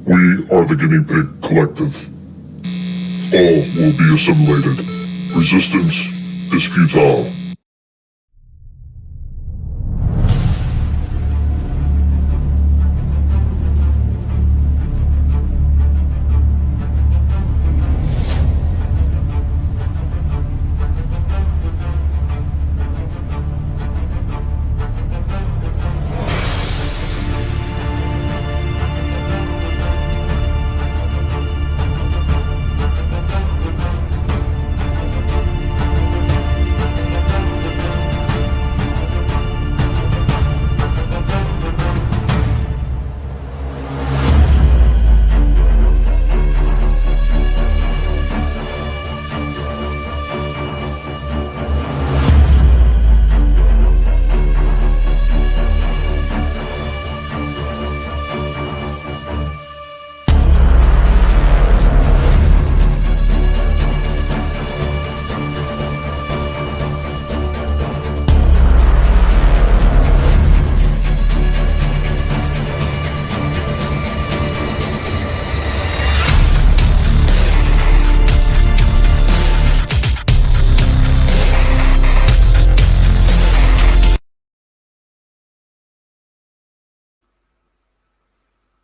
We are the Guinea Pig Collective. All will be assimilated. Resistance is futile.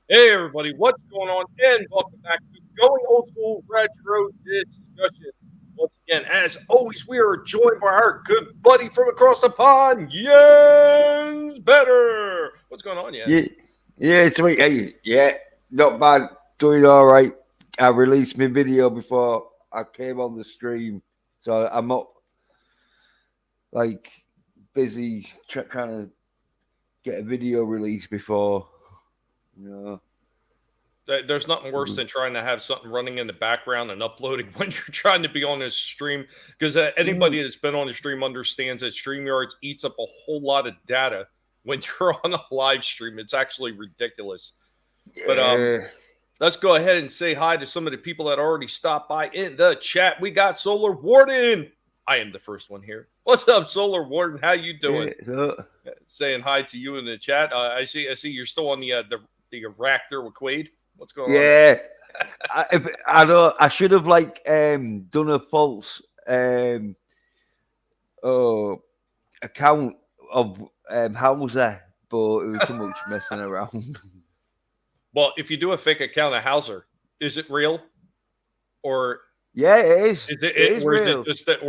Hey everybody, what's going on? And welcome back to Going Old School Retro Discussions. Once again, as always, we are joined by our good buddy from across the pond, Jens Better. What's going on, Jens? Yeah, sweet. Hey, yeah, not bad. Doing all right. I released my video before I came on the stream, so I'm not like busy trying to get a video released before. There's nothing worse than trying to have something running in the background and uploading when you're trying to be on a stream. Because anybody that's been on a stream understands that StreamYards eats up a whole lot of data when you're on a live stream. It's actually ridiculous. Yeah. But let's go ahead and say hi to some of the people that already stopped by in the chat. We got Solar Warden. I am the first one here. What's up, Solar Warden? How you doing? Saying hi to you in the chat. I see you're still on the reactor with Quaid. What's going on? Yeah, I should have done a false account of Hauser, but it was too much messing around. Well, if you do a fake account of Hauser, is it real? Or yeah, it is. Is it real?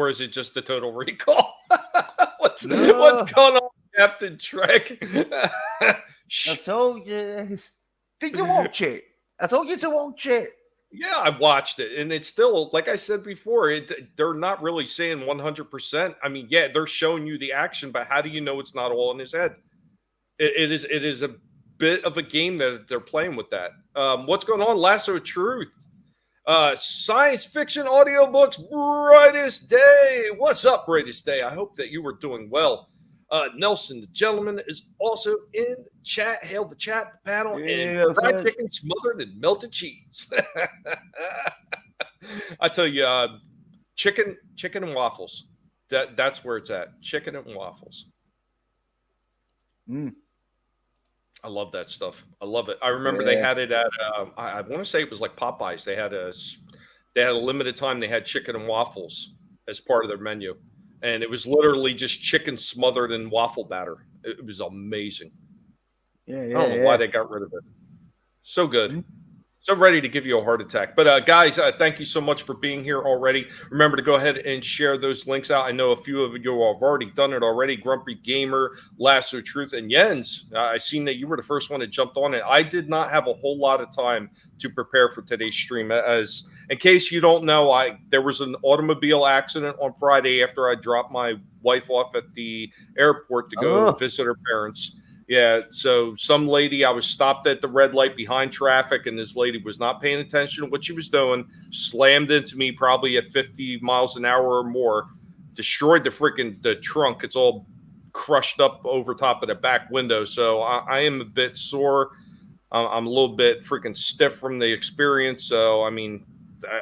Is it just the Total Recall? What's going on, Captain Trek? I told you. Did you watch it? I told you to watch it. Yeah, I watched it, and it's still, like I said before, they're not really saying 100%. I mean, yeah, they're showing you the action, but how do you know it's not all in his head? It is a bit of a game that they're playing with that. What's going on, Lasso of Truth? Science fiction audiobooks, Brightest Day. What's up, Brightest Day? I hope that you were doing well. Nelson, the gentleman, is also in the chat. Hail the chat, the panel, and fried chicken smothered in melted cheese. I tell you, chicken and waffles. That's where it's at. Chicken and waffles. I love that stuff. I love it. I remember they had it at I want to say it was like Popeyes. They had a limited time. They had chicken and waffles as part of their menu. And it was literally just chicken smothered in waffle batter. It was amazing. I don't know why they got rid of it. So good. So ready to give you a heart attack. But guys, thank you so much for being here already. Remember to go ahead and share those links out. I know a few of you have already done it already. Grumpy Gamer, Lasso Truth, and Jens. I seen that you were the first one that jumped on it. I did not have a whole lot of time to prepare for today's stream. As in case you don't know, there was an automobile accident on Friday after I dropped my wife off at the airport to go visit her parents. Yeah, so some lady, I was stopped at the red light behind traffic, and this lady was not paying attention to what she was doing, slammed into me probably at 50 miles an hour or more, destroyed the trunk. It's all crushed up over top of the back window. So I am a bit sore. I'm a little bit freaking stiff from the experience. So, I mean,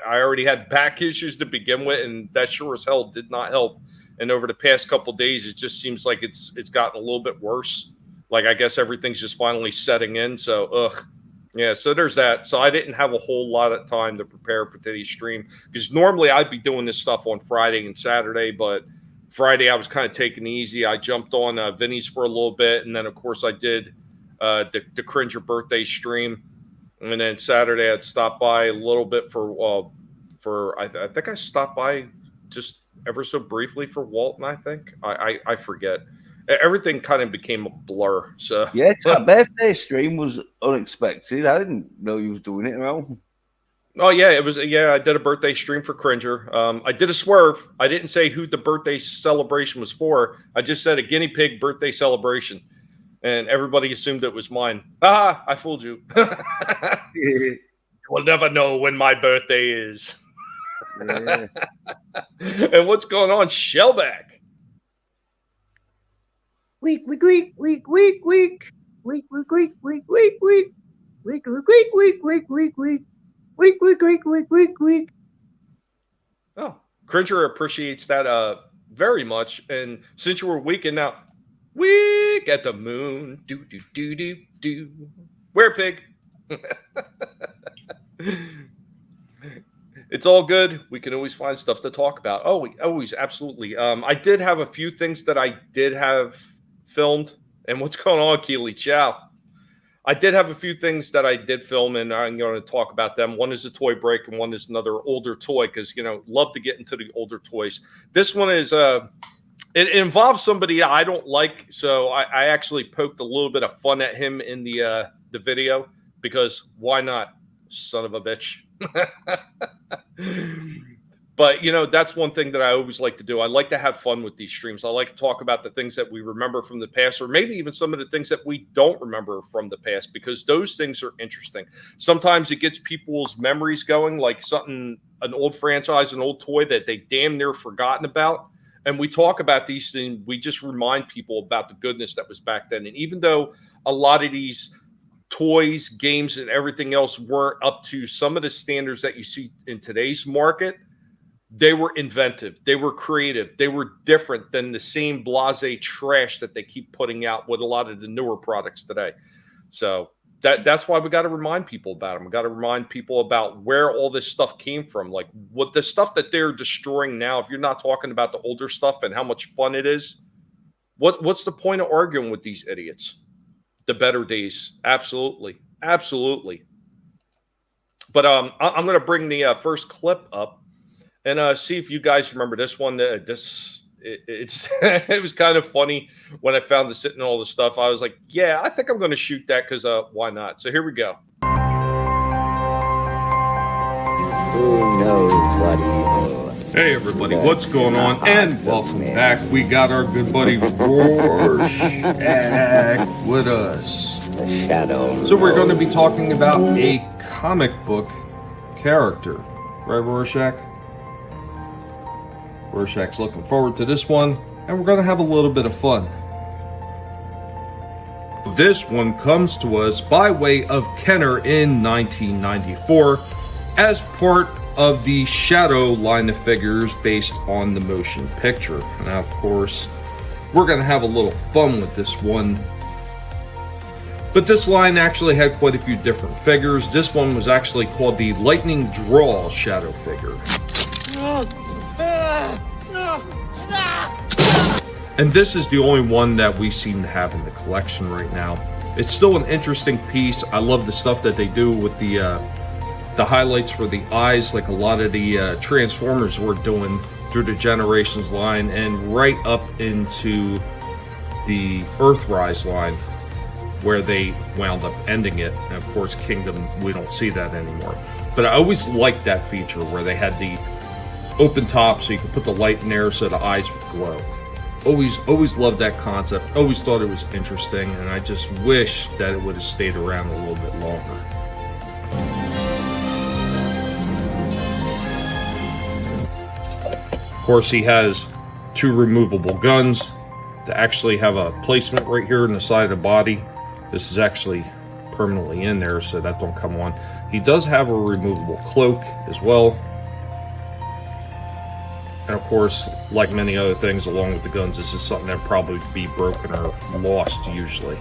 I already had back issues to begin with, and that sure as hell did not help. And over the past couple of days, it just seems like it's gotten a little bit worse. Like, I guess everything's just finally setting in. So, Yeah, so there's that. So I didn't have a whole lot of time to prepare for today's stream because normally I'd be doing this stuff on Friday and Saturday, but Friday I was kind of taking it easy. I jumped on Vinny's for a little bit, and then of course I did the Cringer birthday stream, and then Saturday I'd stop by a little bit for I think I stopped by just ever so briefly for Walton. I think I forget. Everything kind of became a blur. So yeah, that birthday stream was unexpected. I didn't know you was doing it at all. Oh yeah, it was. Yeah, I did a birthday stream for Cringer. I did a swerve. I didn't say who the birthday celebration was for. I just said a guinea pig birthday celebration, and everybody assumed it was mine. Ah, I fooled you. We'll never know when my birthday is. Yeah. And what's going on, Shellback? Week, week, week, week, week, week, week, week, week, week, week, week, week, week, week, week, week, week, week. Week, week, week, week, week, week. Oh, Cringer appreciates that very much. And since you were weekend now, week at the moon, do do do do do. Where pig? It's all good. We can always find stuff to talk about. Oh, we always absolutely. I did have a few things that I did have filmed. And what's going on, Keely Chow? I did have a few things that I did film, and I'm going to talk about them. One is a toy break, and one is another older toy, because, you know, love to get into the older toys. This one is, it involves somebody I don't like, so I actually poked a little bit of fun at him in the video, because why not, son of a bitch? But, you know, that's one thing that I always like to do. I like to have fun with these streams. I like to talk about the things that we remember from the past, or maybe even some of the things that we don't remember from the past, because those things are interesting. Sometimes it gets people's memories going, like something, an old franchise, an old toy that they damn near forgotten about. And we talk about these things. We just remind people about the goodness that was back then. And even though a lot of these toys, games, and everything else weren't up to some of the standards that you see in today's market, they were inventive. They were creative. They were different than the same blasé trash that they keep putting out with a lot of the newer products today. So that's why we got to remind people about them. We got to remind people about where all this stuff came from. Like what the stuff that they're destroying now, if you're not talking about the older stuff and how much fun it is, what's the point of arguing with these idiots? The better days. Absolutely. Absolutely. But I'm going to bring the first clip up and see if you guys remember this one. It was kind of funny when I found it sitting in all the stuff. I was like, yeah, I think I'm going to shoot that because why not? So here we go. Who knows what evil? Hey everybody, what's going on? And welcome back. We got our good buddy Rorschach with us. The shadow. So we're going to be talking about a comic book character, right, Rorschach? Rorschach's looking forward to this one, and we're going to have a little bit of fun. This one comes to us by way of Kenner in 1994 as part of the Shadow line of figures based on the motion picture. Now, of course, we're going to have a little fun with this one. But this line actually had quite a few different figures. This one was actually called the Lightning Draw Shadow figure. And this is the only one that we seem to have in the collection right now. It's still an interesting piece. I love the stuff that they do with the highlights for the eyes, like a lot of the Transformers were doing through the Generations line and right up into the Earthrise line, where they wound up ending it. And of course, Kingdom, we don't see that anymore. But I always liked that feature where they had the open top so you could put the light in there so the eyes would glow. Always loved that concept. Always thought it was interesting, and I just wish that it would have stayed around a little bit longer. Of course, he has two removable guns that actually have a placement right here in the side of the body. This is actually permanently in there, so that don't come on. He does have a removable cloak as well. And of course, like many other things along with the guns, this is something that would probably be broken or lost usually.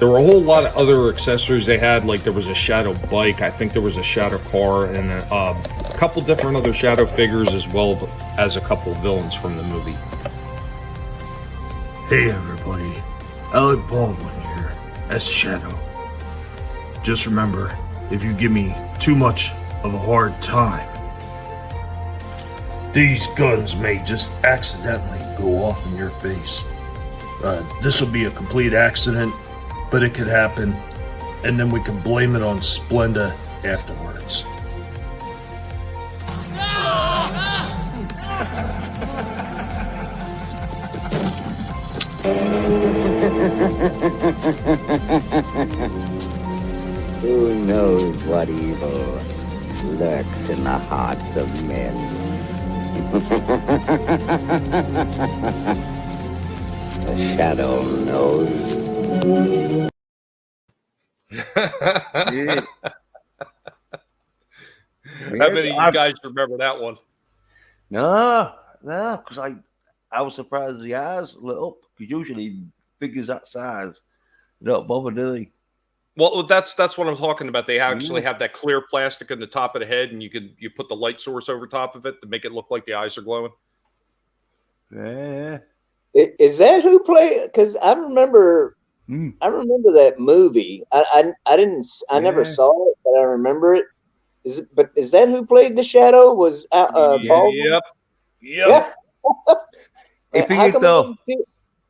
There were a whole lot of other accessories they had, like there was a shadow bike, I think there was a shadow car, and a couple different other shadow figures, as well as a couple villains from the movie. Hey everybody, Alec Baldwin here, as Shadow. Just remember, if you give me too much of a hard time, these guns may just accidentally go off in your face. This will be a complete accident, but it could happen, and then we can blame it on Splenda afterwards. Who knows what evil lurks in the hearts of men? The Shadow knows. Yeah. How many of you guys remember that one? No, because I was surprised the eyes lit up. Because usually figures that size, they don't bother, do they? Well, that's what I'm talking about. They actually have that clear plastic on the top of the head, and you put the light source over top of it to make it look like the eyes are glowing. Yeah. Is that who played? Because I remember that movie. I never saw it, but I remember it. Is that who played the Shadow? Was Baldwin? Yep. Yeah.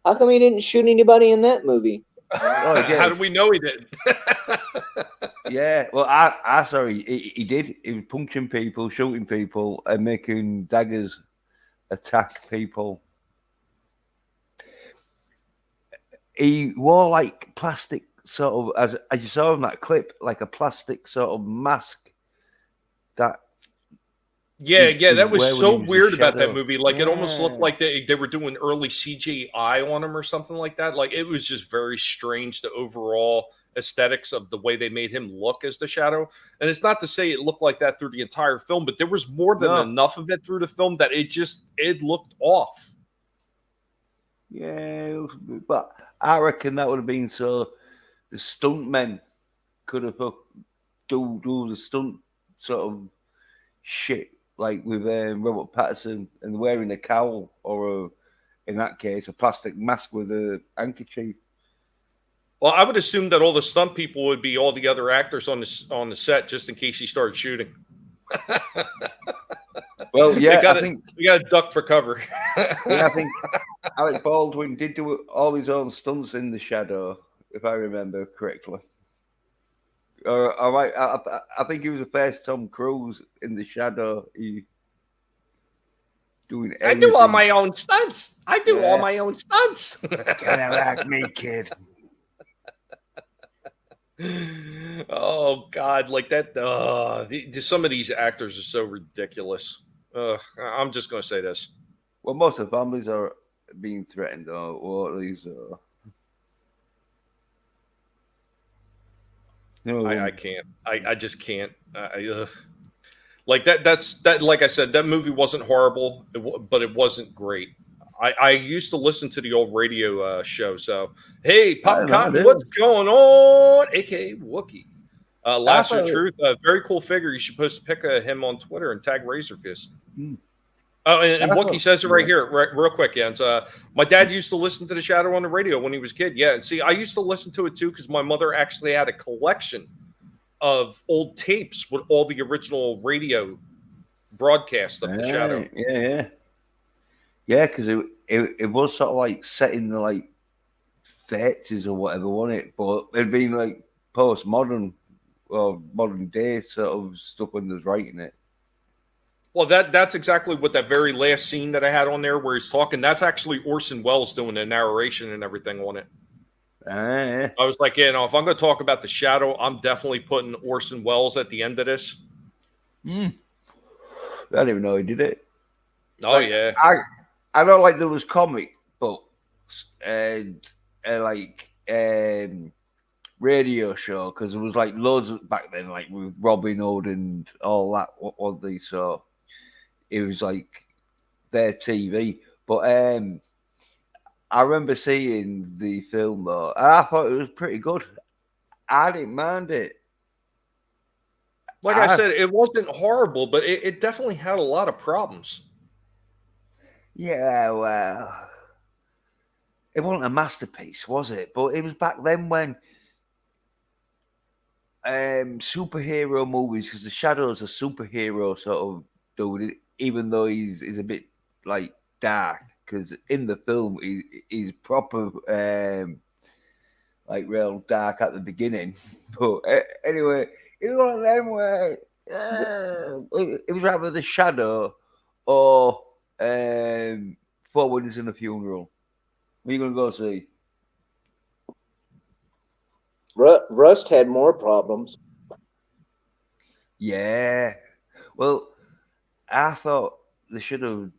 How come he didn't shoot anybody in that movie? Oh, how do we know he did? Yeah, well, I sorry, he did. He was punching people, shooting people, and making daggers attack people. He wore like plastic sort of, as you saw in that clip, like a plastic sort of mask. That that was so weird about that movie. Like it almost looked like they were doing early CGI on him or something like that. Like it was just very strange, the overall aesthetics of the way they made him look as the Shadow. And it's not to say it looked like that through the entire film, but there was more than enough of it through the film that it looked off. Yeah, but I reckon that would have been so the stuntmen could have do the stunt sort of shit like with Robert Pattinson and wearing a cowl or in that case a plastic mask with a handkerchief. Well, I would assume that all the stunt people would be all the other actors on the set just in case he started shooting. Well, yeah, I think we got to duck for cover. Yeah, I think Alec Baldwin did do all his own stunts in The Shadow, if I remember correctly. All right, I think he was the first Tom Cruise in The Shadow. He doing everything. I do all my own stunts. All my own stunts. Kind of like me, kid. Oh God, like that. Some of these actors are so ridiculous. I'm just going to say this. Well, most of the families are being threatened, or at least. No. I can't. I just can't. Like that. That's that. Like I said, that movie wasn't horrible, but it wasn't great. I used to listen to the old radio show. So, hey, Pop Cotton, what's going on? AKA Wookie. Last of Truth, very cool figure. You should post a pic of him on Twitter and tag Razorfist. Oh, and Wookie says it right here, real quick, Jens. My dad used to listen to The Shadow on the radio when he was a kid. Yeah, and see, I used to listen to it too because my mother actually had a collection of old tapes with all the original radio broadcasts of The Shadow. Yeah, because it was sort of like set in the like 30s or whatever, wasn't it? But it'd been like postmodern or modern day sort of stuff when they was writing it. Well, that's exactly what that very last scene that I had on there where he's talking, that's actually Orson Welles doing the narration and everything on it. I was like, if I'm going to talk about The Shadow, I'm definitely putting Orson Welles at the end of this. I didn't even know he did it. Oh, yeah. I know, like, there was comic books and radio show, because there was, like, loads back then, like, with Robin Hood and all that, what they saw. It was, like, their TV. But I remember seeing the film though, and I thought it was pretty good. I didn't mind it. Like I said, it wasn't horrible, but it definitely had a lot of problems. Yeah, well, it wasn't a masterpiece, was it? But it was back then when superhero movies, because the Shadow's a superhero sort of dude, even though he's a bit like dark. Because in the film, he's proper like real dark at the beginning. But anyway, it was one of them where it was either the Shadow or Four Weddings and a Funeral. What are you gonna go see? Rust had more problems. Yeah. Well, I thought they should have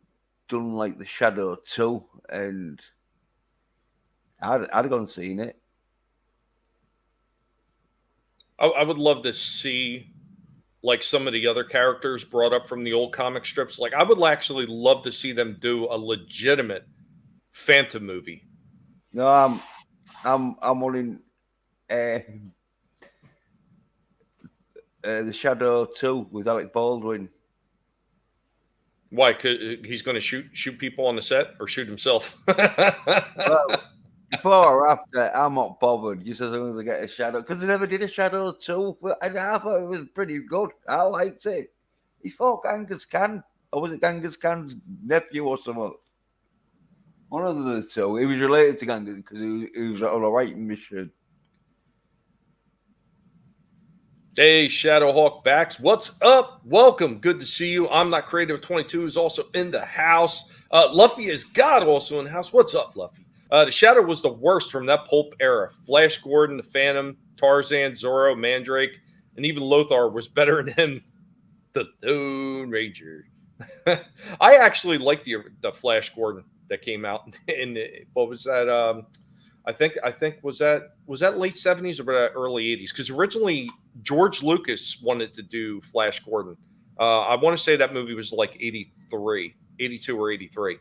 done like the Shadow 2, and I'd have gone and seen it. I would love to see like some of the other characters brought up from the old comic strips. Like I would actually love to see them do a legitimate Phantom movie. No, I'm wanting the Shadow 2 with Alec Baldwin. Why? 'Cause he's going to shoot people on the set or shoot himself. Well, before or after, I'm not bothered. Just as long as I get a Shadow, because they never did a Shadow 2. But I thought it was pretty good. I liked it. He fought Genghis Khan, or was it Genghis Khan's nephew or something? One of the two. He was related to Genghis because he was on a writing mission. Hey, Shadowhawk Backs, what's up? Welcome. Good to see you. I'm Not Creative 22 is also in the house. Luffy is God also in the house. What's up, Luffy? The Shadow was the worst from that pulp era. Flash Gordon, the Phantom, Tarzan, Zorro, Mandrake, and even Lothar was better than him. The Lone Ranger. I actually liked the Flash Gordon that came out in what was that? I think was that late 70s or early 80s? Because originally George Lucas wanted to do Flash Gordon. I want to say that movie was like 82 or 83.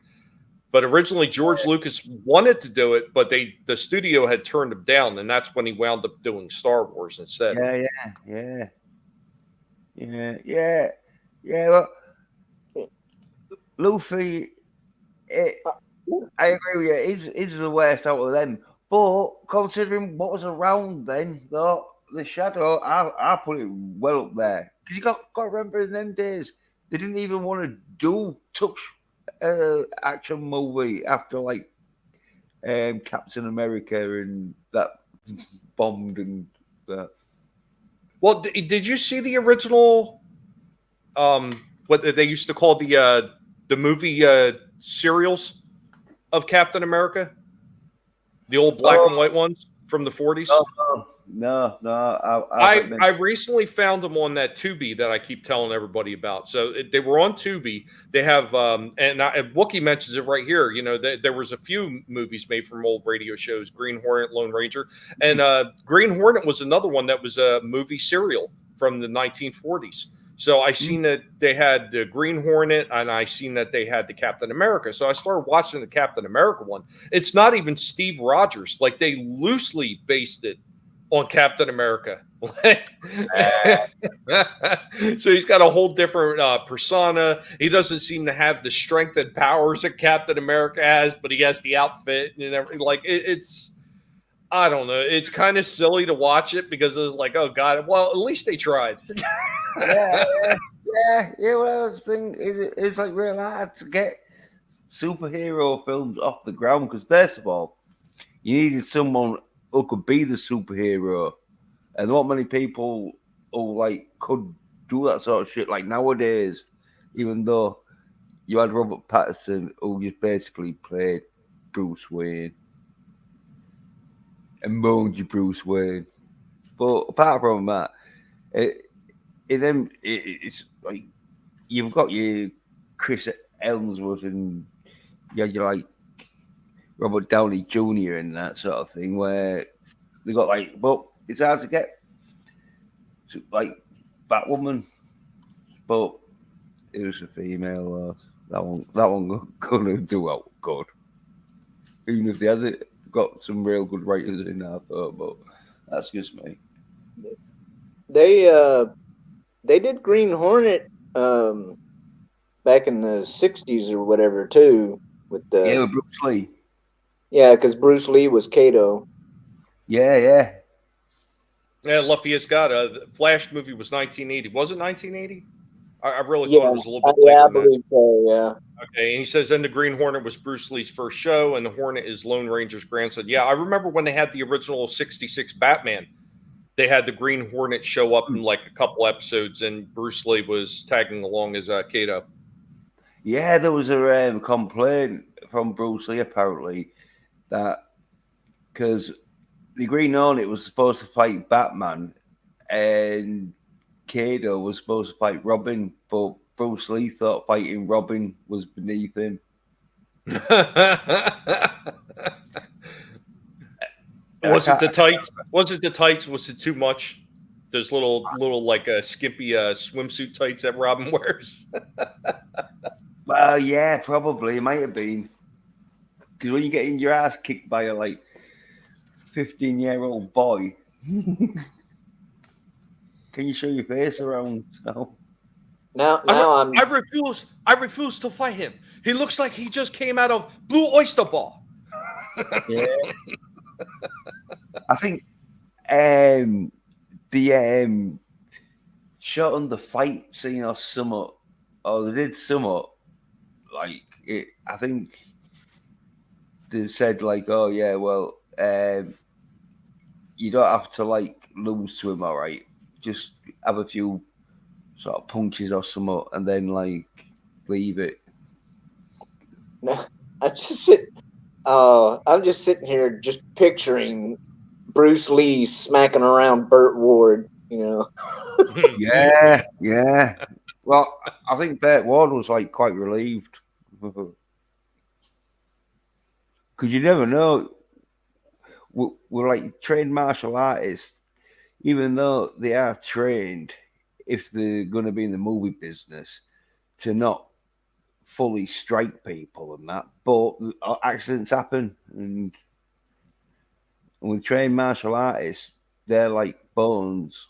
But originally George Lucas wanted to do it, but the studio had turned him down, and that's when he wound up doing Star Wars instead. Yeah. Well, Luffy, I agree with you. He's the worst out of them. But considering what was around then, though, the Shadow, I put it well up there. Because you got to remember in them days, they didn't even want to do touch action movie after like Captain America and that bombed and that. Well, did you see the original? What they used to call the movie serials of Captain America, the old black and white ones from the 40s. No. I recently found them on that Tubi that I keep telling everybody about. So they were on Tubi. They have, and Wookie mentions it right here. You know, there was a few movies made from old radio shows: Green Hornet, Lone Ranger, and Green Hornet was another one that was a movie serial from the 1940s. So I seen that they had the Green Hornet, and I seen that they had the Captain America. So I started watching the Captain America one. It's not even Steve Rogers. Like they loosely based it on Captain America. So he's got a whole different persona. He doesn't seem to have the strength and powers that Captain America has, but he has the outfit and everything. Like it's, I don't know. It's kind of silly to watch it because it's like, oh God, well, at least they tried. yeah. Well, the thing is, it's like real hard to get superhero films off the ground because first of all, you needed someone who could be the superhero, and not many people who like could do that sort of shit. Like nowadays, even though you had Robert Pattinson, who just basically played Bruce Wayne, emoji Bruce Wayne, but apart from that, it's like you've got your Chris Hemsworth and you had your like Robert Downey Jr. and that sort of thing, where they got like, but it's hard to get like Batwoman, but it was a female. That one gonna do out good. even if they had got some real good writers in there. I thought, but that's just me. They did Green Hornet back in the '60s or whatever too, with Yeah, the with Bruce Lee. yeah, because Bruce Lee was Kato. Yeah, yeah. Yeah, Lafayette's got the Flash movie was 1980. Was it 1980? I really Yeah, thought it was a little bit yeah, later I than that. believe so. Yeah. Okay, and he says then the Green Hornet was Bruce Lee's first show, and the Hornet is Lone Ranger's grandson. Yeah, I remember when they had the original '66 Batman. They had the Green Hornet show up in like a couple episodes, and Bruce Lee was tagging along as Kato. Yeah, there was a complaint from Bruce Lee apparently that because the Green Hornet was supposed to fight Batman and Kato was supposed to fight Robin, but Bruce Lee thought fighting Robin was beneath him. Was it the tights? Was it the tights? Was it too much? Those little like skimpy swimsuit tights that Robin wears. Well, yeah, probably it might have been because when you get in your ass kicked by a 15-year-old boy, can you show your face around? So Now I refuse to fight him. He looks like he just came out of Blue Oyster Ball. yeah, I think the shot on the fight scene or somewhat, or they did somewhat like it. I think they said oh yeah, well, you don't have to lose to him, all right. Just have a few sort of punches or something, and then leave it. No, I'm just sitting here just picturing Bruce Lee smacking around Burt Ward. Yeah, yeah. Well, I think Burt Ward was quite relieved because you never know. We're trained martial artists, even though they are trained, if they're going to be in the movie business, to not fully strike people and that. But accidents happen, and with trained martial artists, they're like bones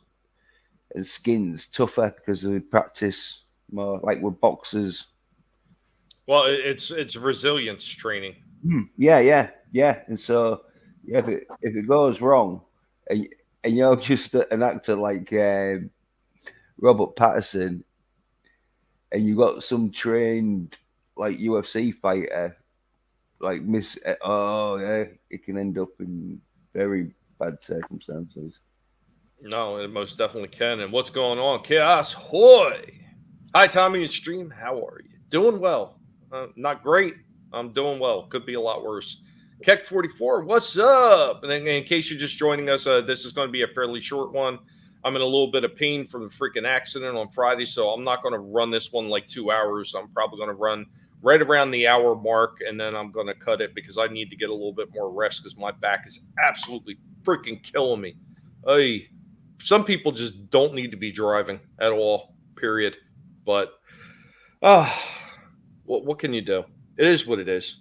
and skins tougher because they practice more, like with boxers. Well, it's resilience training. Yeah. And so, yeah, if it goes wrong, and you're just an actor like Robert Pattinson, and you got some trained UFC fighter, it can end up in very bad circumstances. No, it most definitely can. And what's going on? Chaos Hoy. Hi, Tommy and Stream. How are you? Doing well. Not great. I'm doing well. Could be a lot worse. Keck44, what's up? And in case you're just joining us, this is going to be a fairly short one. I'm in a little bit of pain from the freaking accident on Friday, so I'm not going to run this one 2 hours. I'm probably going to run right around the hour mark, and then I'm going to cut it because I need to get a little bit more rest because my back is absolutely freaking killing me. Hey, some people just don't need to be driving at all, period. But what can you do? It is what it is.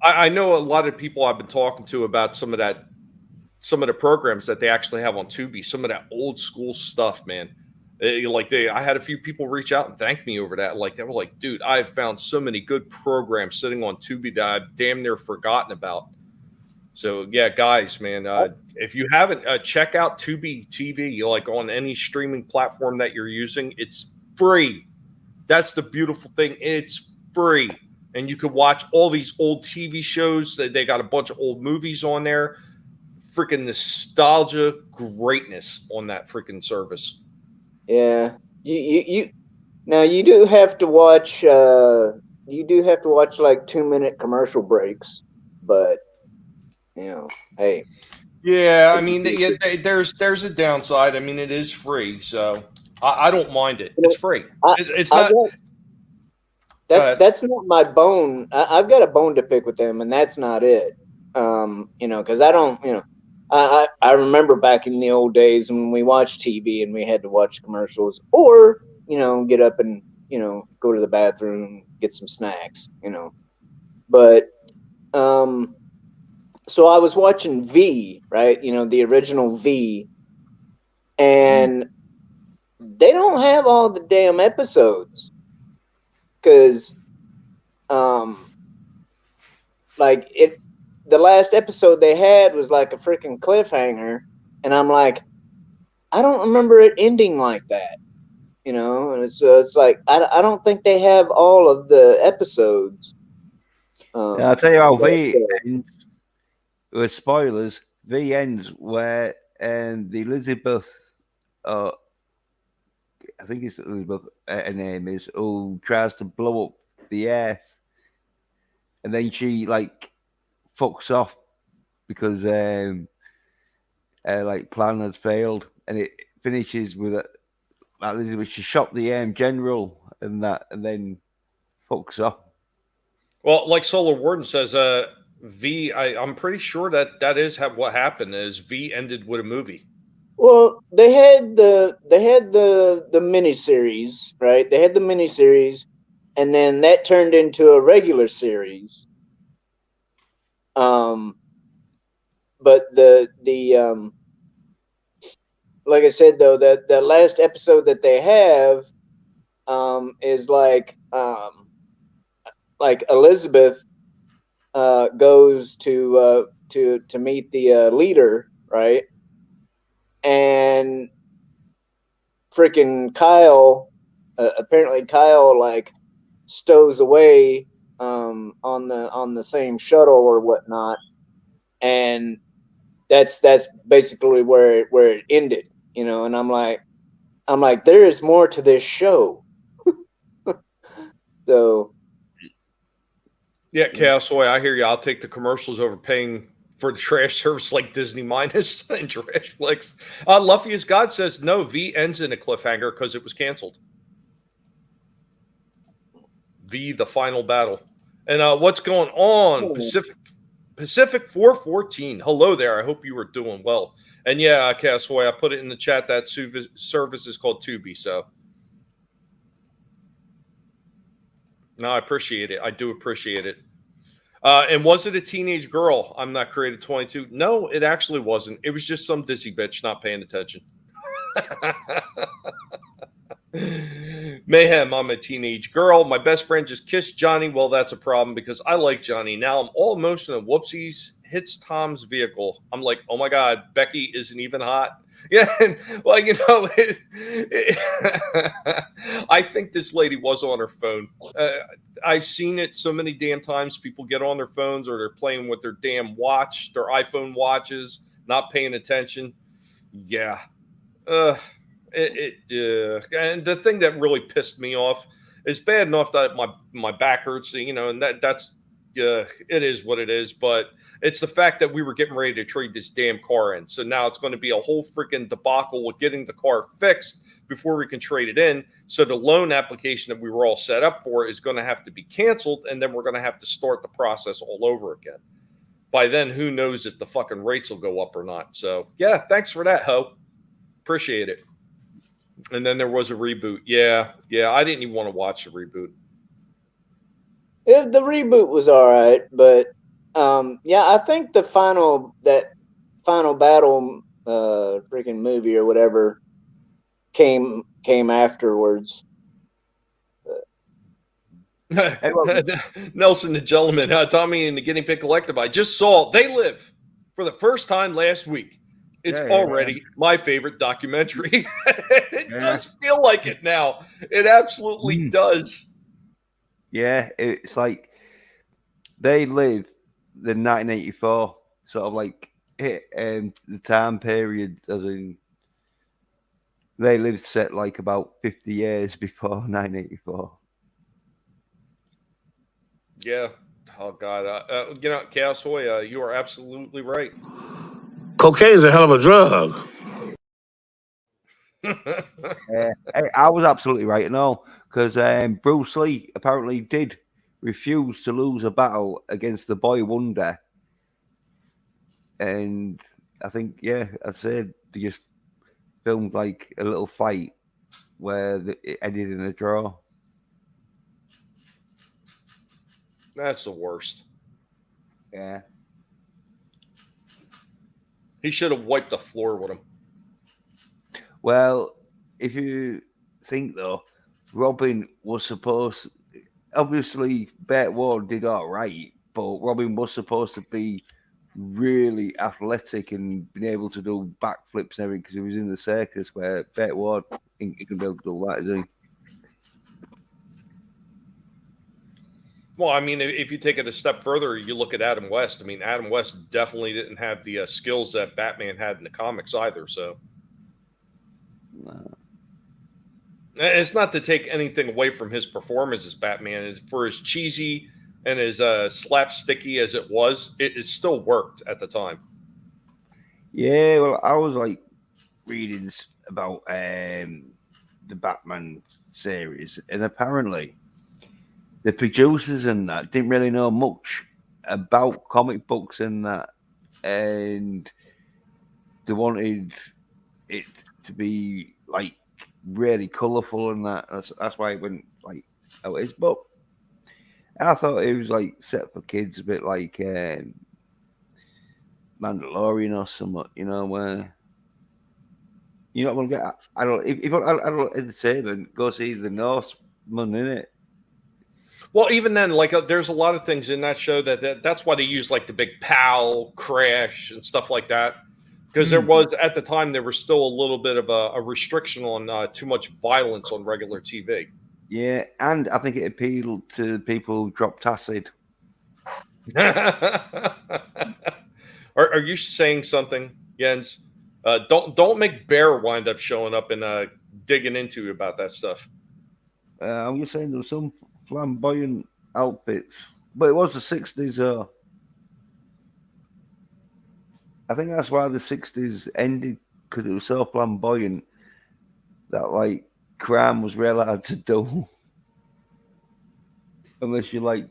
I know a lot of people I've been talking to about some of the programs that they actually have on Tubi, some of that old school stuff, man. I had a few people reach out and thank me over that. They were like, dude, I've found so many good programs sitting on Tubi that I've damn near forgotten about. So yeah, guys, man, if you haven't, check out Tubi TV, on any streaming platform that you're using. It's free. That's the beautiful thing. It's free. And you can watch all these old TV shows. They got a bunch of old movies on there. Freaking nostalgia greatness on that freaking service. Yeah. You now you do have to watch 2-minute commercial breaks, but hey. Yeah, I mean, there's a downside. I mean, it is free, so I don't mind it. It's free. It's not. That's not my bone. I've got a bone to pick with them, and that's not it. Because I don't. I remember back in the old days when we watched TV and we had to watch commercials, or get up and go to the bathroom, get some snacks. But So I was watching V, right? You know, the original V, and they don't have all the damn episodes because, like the last episode they had was like a freaking cliffhanger, and I'm like, I don't remember it ending like that, you know. And it's like I don't think they have all of the episodes. I'll tell you how But, V ends with spoilers. V ends where the Elizabeth, uh, I think it's Elizabeth, her name is, who tries to blow up the Earth, and then she like fucks off because like plan had failed, and it finishes with Elizabeth. She shot the general and that, and then fucks off. Well, like Solar Warden says, I'm pretty sure that is what happened. Is V ended with a movie. well, they had the miniseries, right? They had the miniseries, and then that turned into a regular series. But the like I said though, that the last episode that they have is like Elizabeth goes to meet the leader, right? And freaking Kyle, apparently Kyle like stows away on the same shuttle or whatnot, and that's basically where it ended, you know. And I'm like, there is more to this show. So Yeah, Chaos I hear you. I'll take the commercials over paying for the trash service like Disney Minus and Trash Flicks. Luffy as God says no. V ends in a cliffhanger because it was canceled. V, the final battle. And what's going on? Pacific 414. Hello there. I hope you were doing well. And yeah, Chaos I put it in the chat. That service is called Tubi. So no, I appreciate it. I do appreciate it. And was it a teenage girl? I'm not created 22. No, it actually wasn't. It was just some dizzy bitch not paying attention. Mayhem, I'm a teenage girl. My best friend just kissed Johnny. Well, that's a problem because I like Johnny. Now I'm all emotional. Whoopsies hits Tom's vehicle. I'm like, oh my God, Becky isn't even hot. Yeah, well, you know, I think this lady was on her phone. I've seen it so many damn times. People get on their phones or they're playing with their damn watch, their iPhone watches, not paying attention. Yeah. And the thing that really pissed me off is bad enough that my back hurts, you know, and that's it is what it is. But it's the fact that we were getting ready to trade this damn car in, so now it's going to be a whole freaking debacle with getting the car fixed before we can trade it in. So the loan application that we were all set up for is going to have to be canceled, and then we're going to have to start the process all over again. By then, who knows if the fucking rates will go up or not. So yeah, thanks for that, Ho. Appreciate it. And then there was a reboot. Yeah, I didn't even want to watch the reboot. the reboot was all right, but yeah, I think that final battle freaking movie or whatever came afterwards. Nelson the gentleman, Tommy and the guinea pig collective. I just saw They Live for the first time last week. It's already my favorite documentary. It does feel like it now. It absolutely does. Yeah, it's like They Live the 1984 sort of like the time period, as in They Live set like about 50 years before 1984. Yeah. Oh God. You know, Chaos Hoy, you are absolutely right. Cocaine's a hell of a drug. I was absolutely right and all, because Bruce Lee apparently did refuse to lose a battle against the Boy Wonder, and I think I said they just filmed like a little fight where it ended in a draw. That's the worst. Yeah. He should have wiped the floor with him. Well, if you think though, Robin was supposed. Obviously, Burt Ward did all right, but Robin was supposed to be really athletic and being able to do backflips and everything because he was in the circus. Where Burt Ward ain't gonna be able to do that, is he? Well, I mean, if you take it a step further, you look at Adam West. I mean, Adam West definitely didn't have the skills that Batman had in the comics either. So it's not to take anything away from his performance as Batman. It's for as cheesy and as slapsticky as it was, it still worked at the time. Yeah, well, I was like reading about the Batman series, and apparently the producers and that didn't really know much about comic books and that, and they wanted it to be like really colourful and that. That's why it went like how it is. But I thought it was like set for kids, a bit like Mandalorian or something, you know, where you're not going to get. I don't. If you want adult entertainment, go see the Norseman, innit? Well, even then, like there's a lot of things in that show that's why they use like the big pow, crash, and stuff like that. Because there was at the time there was still a little bit of a restriction on too much violence on regular TV. Yeah, and I think it appealed to people who dropped acid. Are you saying something, Jens? Don't make Bear wind up showing up and digging into you about that stuff. I'm just saying there were some flamboyant outfits, but it was the 60s. I think that's why the 60s ended, because it was so flamboyant that like crime was real hard to do, unless you like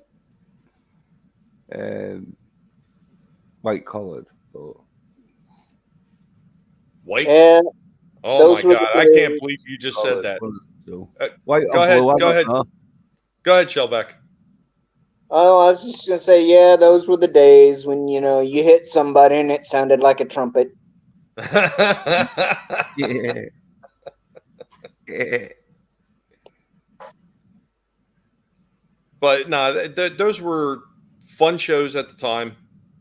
white collared. But white. And Oh my God! I can't believe you just said that. White go ahead. blue, Go ahead. Go ahead, Shellback. Oh, I was just gonna say, yeah, those were the days when you hit somebody and it sounded like a trumpet. Yeah. Yeah. But no, those were fun shows at the time.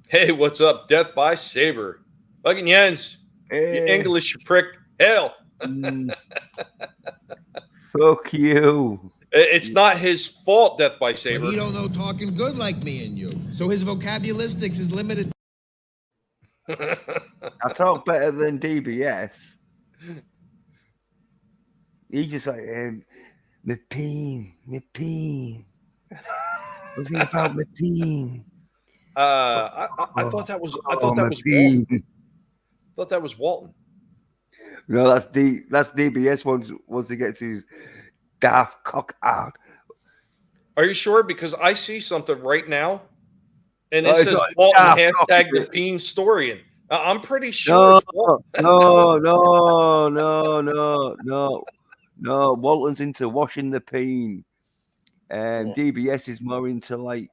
Hey, what's up? Death by Saber. Fucking Jens. Hey. You English, you prick. Hell. Fuck you. It's not his fault, Death by Saber. Well, he don't know talking good like me and you. So his vocabularistics is limited. I talk better than DBS. He just like, my peen. What do you think about my peen? I thought that was Walton. I thought that was Walton. No, that's DBS once he gets his daft cock out. Are you sure? Because I see something right now, and it Oh, says Walton hashtag the Peen Storian. I'm pretty sure. No. Walton's into washing the peen, and DBS is more into like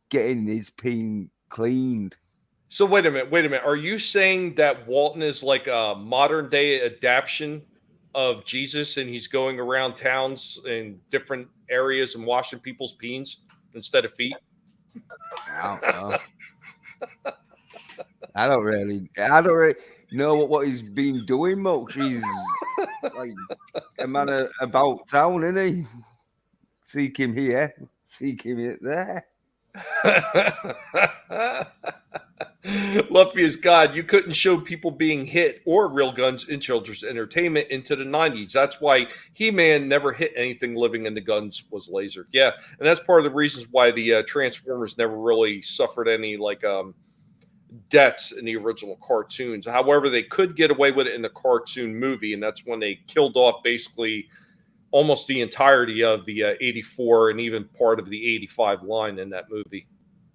getting his peen cleaned. So wait a minute. Are you saying that Walton is like a modern day adaptation of Jesus, and he's going around towns in different areas and washing people's peens instead of feet? I don't know. I don't really know what he's been doing much. He's like a man about town, isn't he? Seek him here, seek him there. Luffy is God. You couldn't show people being hit or real guns in children's entertainment into the 90s. That's why He-Man never hit anything living, and the guns was lasered. Yeah, and that's part of the reasons why the Transformers never really suffered any deaths in the original cartoons. However, they could get away with it in the cartoon movie, and that's when they killed off basically almost the entirety of the 84 and even part of the 85 line in that movie,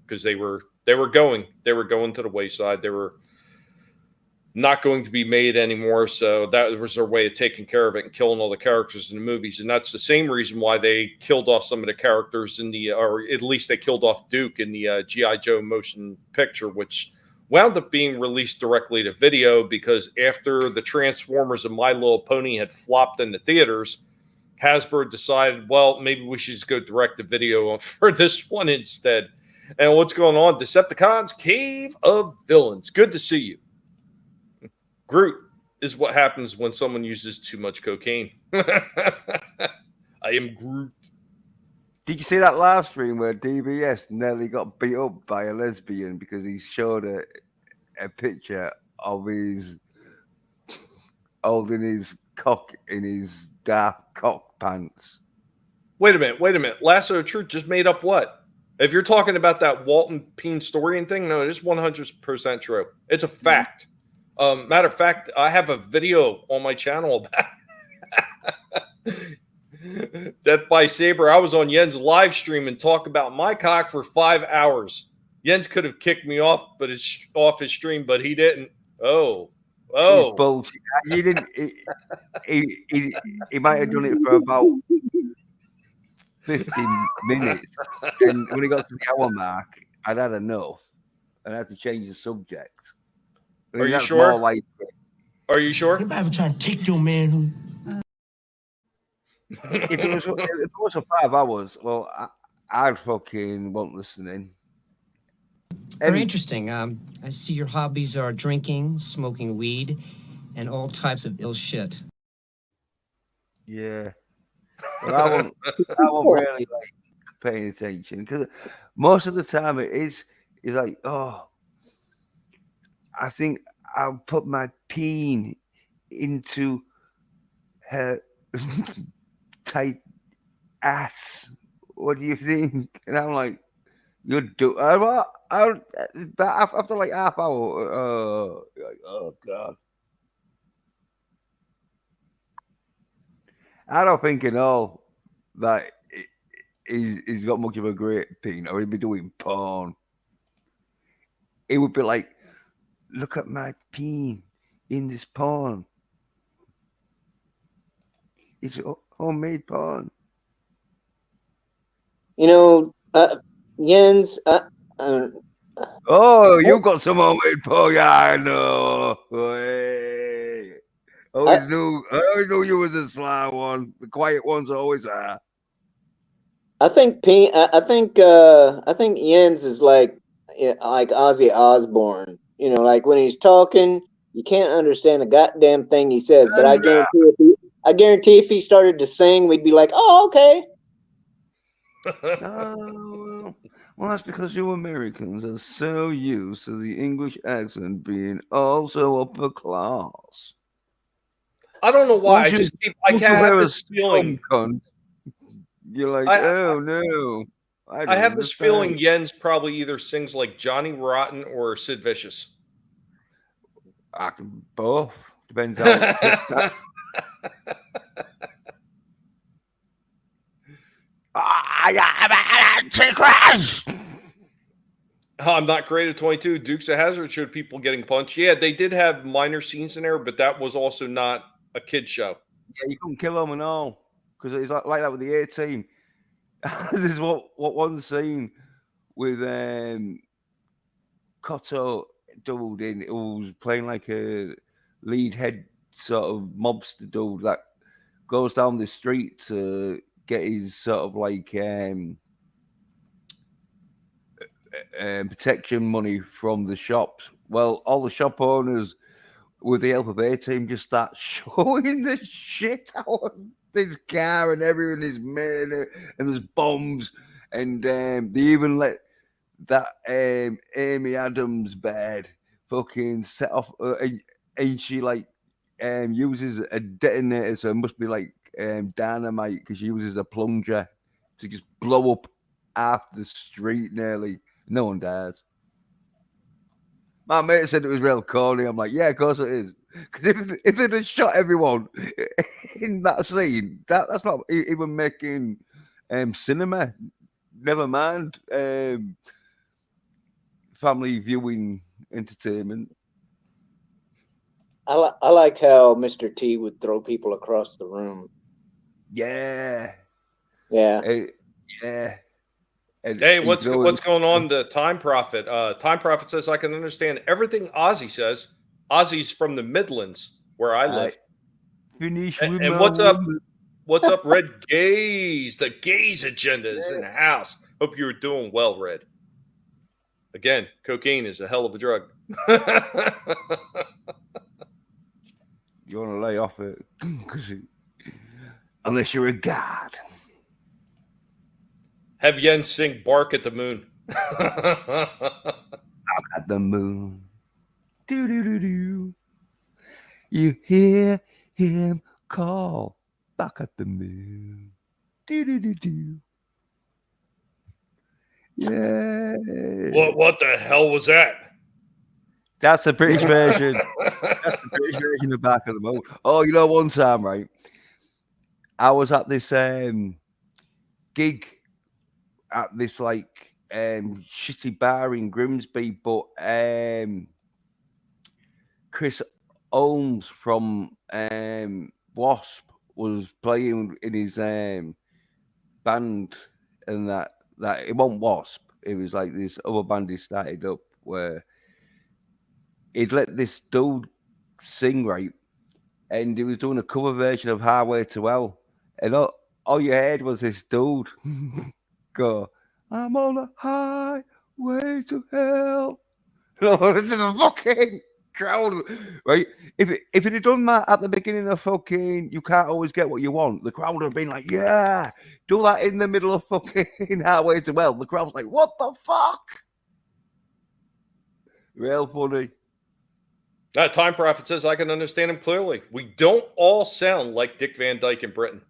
because they were going to the wayside. They were not going to be made anymore. So that was their way of taking care of it and killing all the characters in the movies. And that's the same reason why they killed off some of the characters in the, or at least they killed off Duke in the G.I. Joe motion picture, which wound up being released directly to video because after the Transformers and My Little Pony had flopped in the theaters, Hasbro decided, well, maybe we should just go direct to video for this one instead. And what's going on? Decepticons Cave of Villains. Good to see you. Groot is what happens when someone uses too much cocaine. I am Groot. Did you see that live stream where DBS nearly got beat up by a lesbian because he showed a picture of his holding his cock in his dark cock pants? Wait a minute. Lasso of Truth just made up what? If you're talking about that Walton Peen Storian thing, no, it is 100% true. It's a fact. Matter of fact, I have a video on my channel about Death by Saber. I was on Yen's live stream and talk about my cock for 5 hours. Jens could have kicked me off, but it's off his stream, but he didn't. Oh. Bullshit. He didn't. He might have done it for about 15 minutes, and when he got to the hour mark, I'd had enough, and I had to change the subject. Are you sure? Are you sure? You ever try to take your manhood? If it was for 5 hours, well, I'd fucking won't listening. Very interesting. I see your hobbies are drinking, smoking weed, and all types of ill shit. Yeah. Well, I won't really like paying attention because most of the time it's like, oh, I think I'll put my peen into her tight ass. What do you think? And I'm like, you're do. After like half hour, like, oh god. I don't think at all that he's got much of a great peen, or he'd be doing porn. It would be like, look at my peen in this porn. It's homemade porn. You know, Jens. Oh, you got some homemade porn. Yeah, I know. Hey. I always knew you was a sly one. The quiet ones always are. I think Jens is like Ozzy Osbourne. You know, like when he's talking, you can't understand a goddamn thing he says. But I guarantee if he started to sing, we'd be like, oh, okay. Well, that's because you Americans are so used to the English accent being also upper class. I don't know why. I have this feeling. You're like, oh no. I have this feeling Jens probably either sings like Johnny Rotten or Sid Vicious. I can both. Depends how. I'm not great at 22. Dukes of Hazzard showed people getting punched. Yeah, they did have minor scenes in there, but that was also not a kid's show. Yeah, you couldn't kill them and all because it's like that with the 18. This is what one scene with Cotto dude in who was playing like a lead head sort of mobster dude that goes down the street to get his sort of like protection money from the shops. Well, all the shop owners, with the help of A-Team, just start showing the shit out of this car and everything is made, and there's bombs, and they even let that Amy Adams bed fucking set off, and she like uses a detonator, so it must be like dynamite because she uses a plunger to just blow up half the street nearly. No one dies. My mate said it was real corny. I'm like, yeah, of course it is. Because if they'd have shot everyone in that scene, that's not even making cinema. Never mind family viewing entertainment. I liked how Mr. T would throw people across the room. Yeah. Yeah. Yeah. And Hey, what's going on? The Time Prophet. Time Prophet says I can understand everything Ozzy says. Ozzy's from the Midlands, where I live. Finish And, with and my what's up? woman. What's up, Red Gaze? The gaze agenda is in the house. Hope you're doing well, Red. Again, cocaine is a hell of a drug. You want to lay off it, unless you're a god. Have Jens sing "Bark at the Moon." I'm at the moon. Do do do do. You hear him call back at the moon. Do do do do. Yeah. What the hell was that? That's the British version. That's the British version of Back at the Moon. Oh, you know, one time, right? I was at this gig at this like shitty bar in Grimsby, but Chris Holmes from Wasp was playing in his band, and that it wasn't Wasp. It was like this other band he started up where he'd let this dude sing, right, and he was doing a cover version of Highway to Hell, and all you heard was this dude go, "I'm on a highway to hell." This is a fucking crowd, right? If it had done that at the beginning of fucking You Can't Always Get What You Want, the crowd would have been like, "Yeah." Do that in the middle of fucking Highway to Hell. The crowd was like, "What the fuck?" Real funny. That Time Prophet says I can understand him clearly. We don't all sound like Dick Van Dyke in Britain.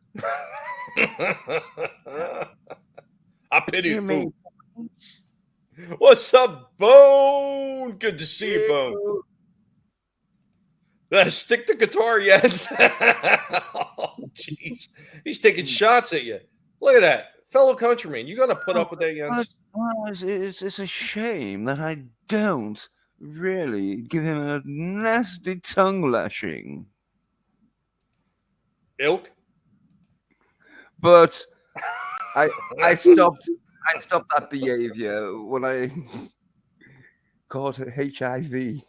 I pity you, fool. What's up, Bone? Good to see you, Bone. Stick the guitar yet? Oh, jeez. He's taking shots at you. Look at that. Fellow countryman, you got to put up with that, Jens? Well, it's a shame that I don't really give him a nasty tongue lashing. Ilk? But I stopped that behavior when I caught HIV.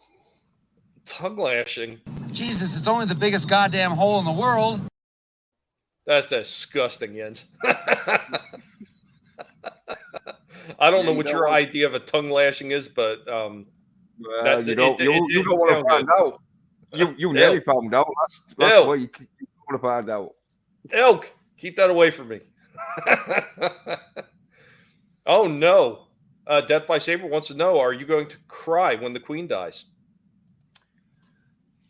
Tongue lashing? Jesus, it's only the biggest goddamn hole in the world. That's disgusting, Jens. I don't know what your idea of a tongue lashing is, but you don't want to find out. You nearly found out. That's what you want to find out. Elk, keep that away from me. Oh no. Death by Saber wants to know, are you going to cry when the Queen dies?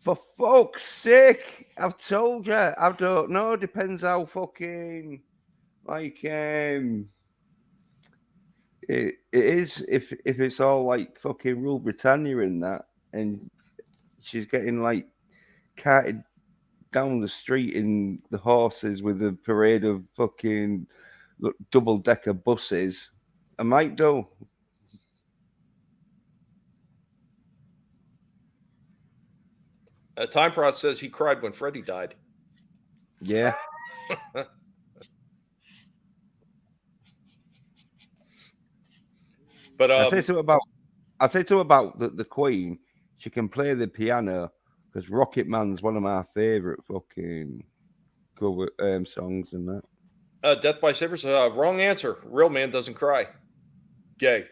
For fuck's sake, I've told you. I don't know. Depends how fucking like it is. If it's all like fucking Rule Britannia and that, and she's getting like carted down the street in the horses with a parade of fucking double-decker buses, I might do. Time Prod says he cried when Freddie died. Yeah. But I'll say something about the Queen. She can play the piano because Rocket Man's one of my favorite fucking cover songs and that. Death by Saber says, wrong answer. Real man doesn't cry. Gay.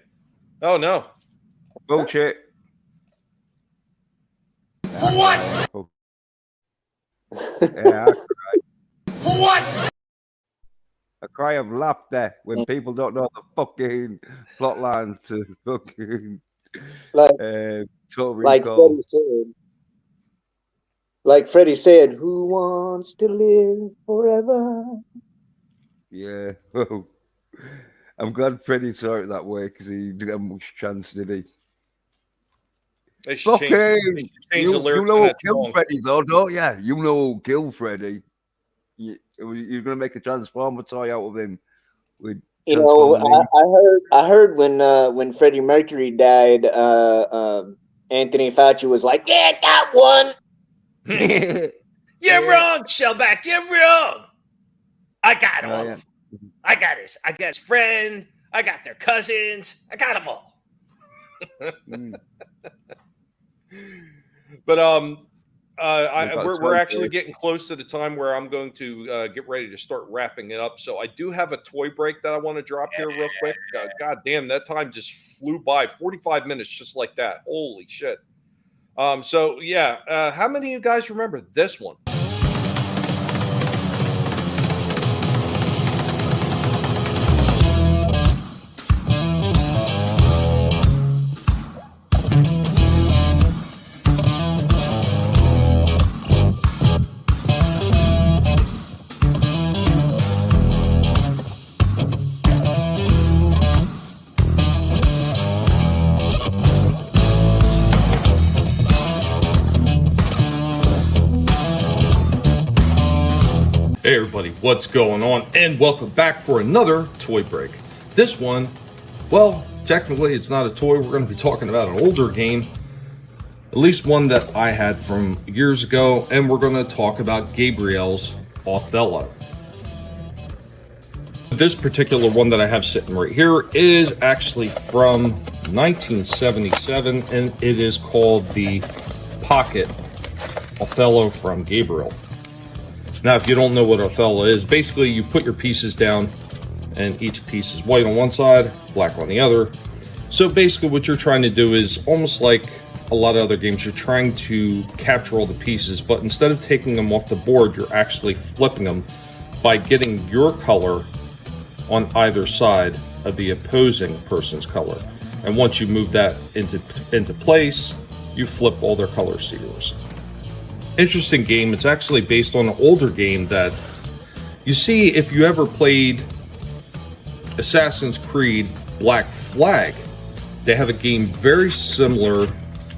Oh no. Bullshit. What? Yeah, I cry. What? A cry of laughter when people don't know the fucking plot lines to fucking Total Recall. Like Freddie said, who wants to live forever? Yeah, well, I'm glad Freddie saw it that way because he didn't have much chance, did he? They should change the lyrics. You know who killed Freddie, though, don't you? You know who killed Freddie. You're going to make a Transformer toy out of him. With you know, I heard when Freddie Mercury died, Anthony Fauci was like, "Yeah, got one." You're wrong, Shellback. You're wrong. I got him. Yeah. I got his friend. I got their cousins. I got them all. But we're actually getting close to the time where I'm going to get ready to start wrapping it up. So I do have a toy break that I want to drop here real quick. God damn, that time just flew by. 45 minutes just like that. Holy shit. So yeah, how many of you guys remember this one? Hey everybody, what's going on? And welcome back for another toy break. This one, well, technically it's not a toy. We're going to be talking about an older game, at least one that I had from years ago, and we're going to talk about Gabriel's Othello. This particular one that I have sitting right here is actually from 1977, and it is called the Pocket Othello from Gabriel. Now, if you don't know what Othello is, basically you put your pieces down and each piece is white on one side, black on the other. So basically what you're trying to do is almost like a lot of other games, you're trying to capture all the pieces, but instead of taking them off the board, you're actually flipping them by getting your color on either side of the opposing person's color. And once you move that into place, you flip all their colors to yours. Interesting game. It's actually based on an older game that you see if you ever played Assassin's Creed Black Flag. They have a game very similar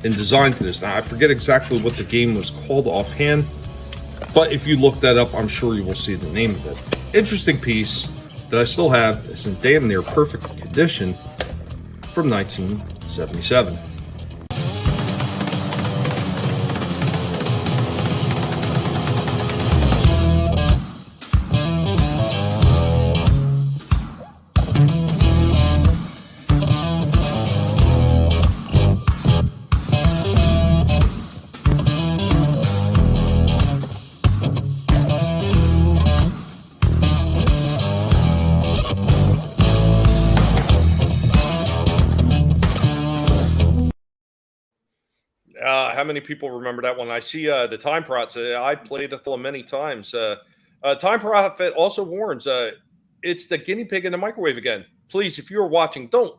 in design to this. Now, I forget exactly what the game was called offhand, but if you look that up, I'm sure you will see the name of it. Interesting piece that I still have. It's in damn near perfect condition from 1977. How many people remember that one? I see the Time Prophet. I played Othello many times. Time Prophet also warns, it's the guinea pig in the microwave again. Please, if you're watching, don't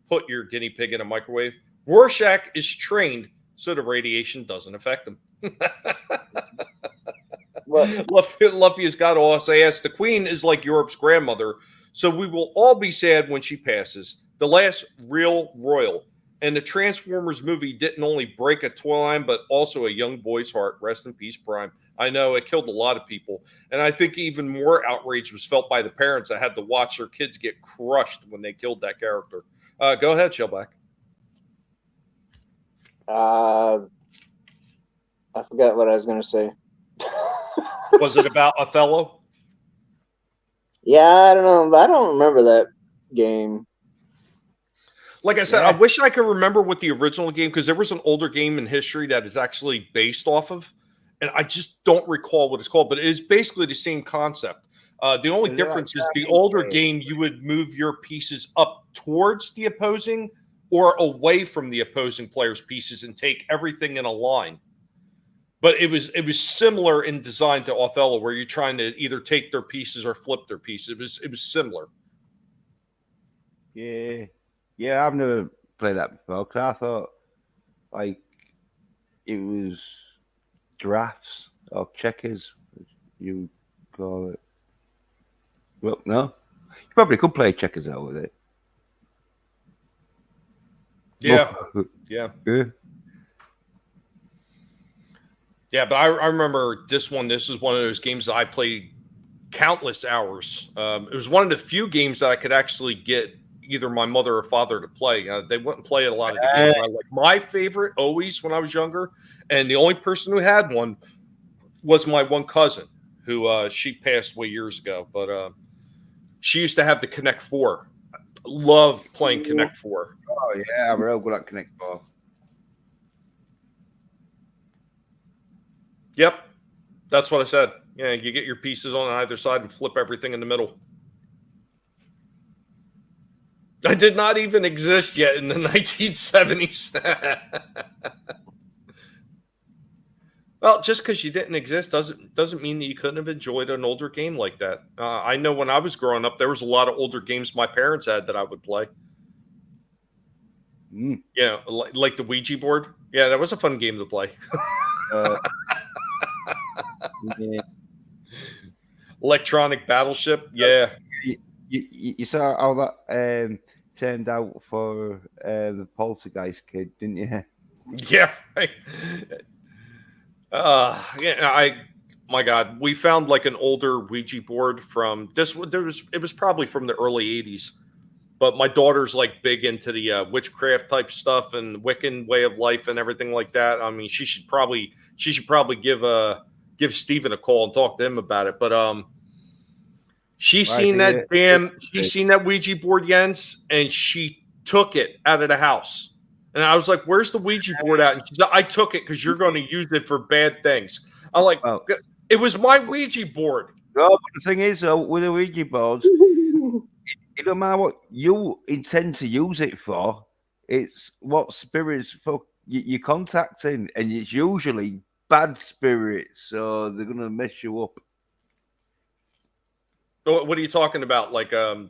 put your guinea pig in a microwave. Rorschach is trained so the radiation doesn't affect him. Luffy has got to also ask, the queen is like Europe's grandmother, so we will all be sad when she passes. The last real royal. And the Transformers movie didn't only break a toy line, but also a young boy's heart. Rest in peace, Prime. I know it killed a lot of people. And I think even more outrage was felt by the parents that had to watch their kids get crushed when they killed that character. Go ahead, Shellback. I forgot what I was going to say. Was it about Othello? Yeah, I don't know. I don't remember that game. Like I said, yeah. I wish I could remember what the original game, because there was an older game in history that is actually based off of, and I just don't recall what it's called, but it is basically the same concept. The only difference is the older game, you would move your pieces up towards the opposing or away from the opposing player's pieces and take everything in a line. But it was similar in design to Othello, where you're trying to either take their pieces or flip their pieces. It was similar. Yeah, I've never played that before because I thought like it was drafts or checkers, as you call it. Well, no, you probably could play checkers out with it. Yeah, yeah. Yeah, but I remember this one. This is one of those games that I played countless hours. It was one of the few games that I could actually get either my mother or father to play. They wouldn't play a lot of the games. Like my favorite always when I was younger, and the only person who had one was my one cousin, who she passed away years ago. But she used to have the Connect 4. Loved playing Connect 4. Oh yeah, I'm real good at Connect 4. Yep, that's what I said. Yeah, you get your pieces on either side and flip everything in the middle. I did not even exist yet in the 1970s. Well, just because you didn't exist doesn't mean that you couldn't have enjoyed an older game like that. I know when I was growing up, there was a lot of older games my parents had that I would play. Yeah, like the Ouija board. Yeah, that was a fun game to play. Yeah. Electronic Battleship. Yeah. You saw how that turned out for the Poltergeist kid, didn't you? Yeah. Right. My God, we found like an older Ouija board from this. It was probably from the early '80s, but my daughter's like big into the witchcraft type stuff and Wiccan way of life and everything like that. I mean, she should probably give Steven a call and talk to him about it. But she's seen that Ouija board, Jens, and she took it out of the house. And I was like, "Where's the Ouija board at?" And she said, "I took it because you're going to use it for bad things." I'm like, "It was my Ouija board." No, but the thing is, with the Ouija boards, it don't matter what you intend to use it for. It's what spirits you're contacting, and it's usually bad spirits, so they're gonna mess you up. What are you talking about? Like a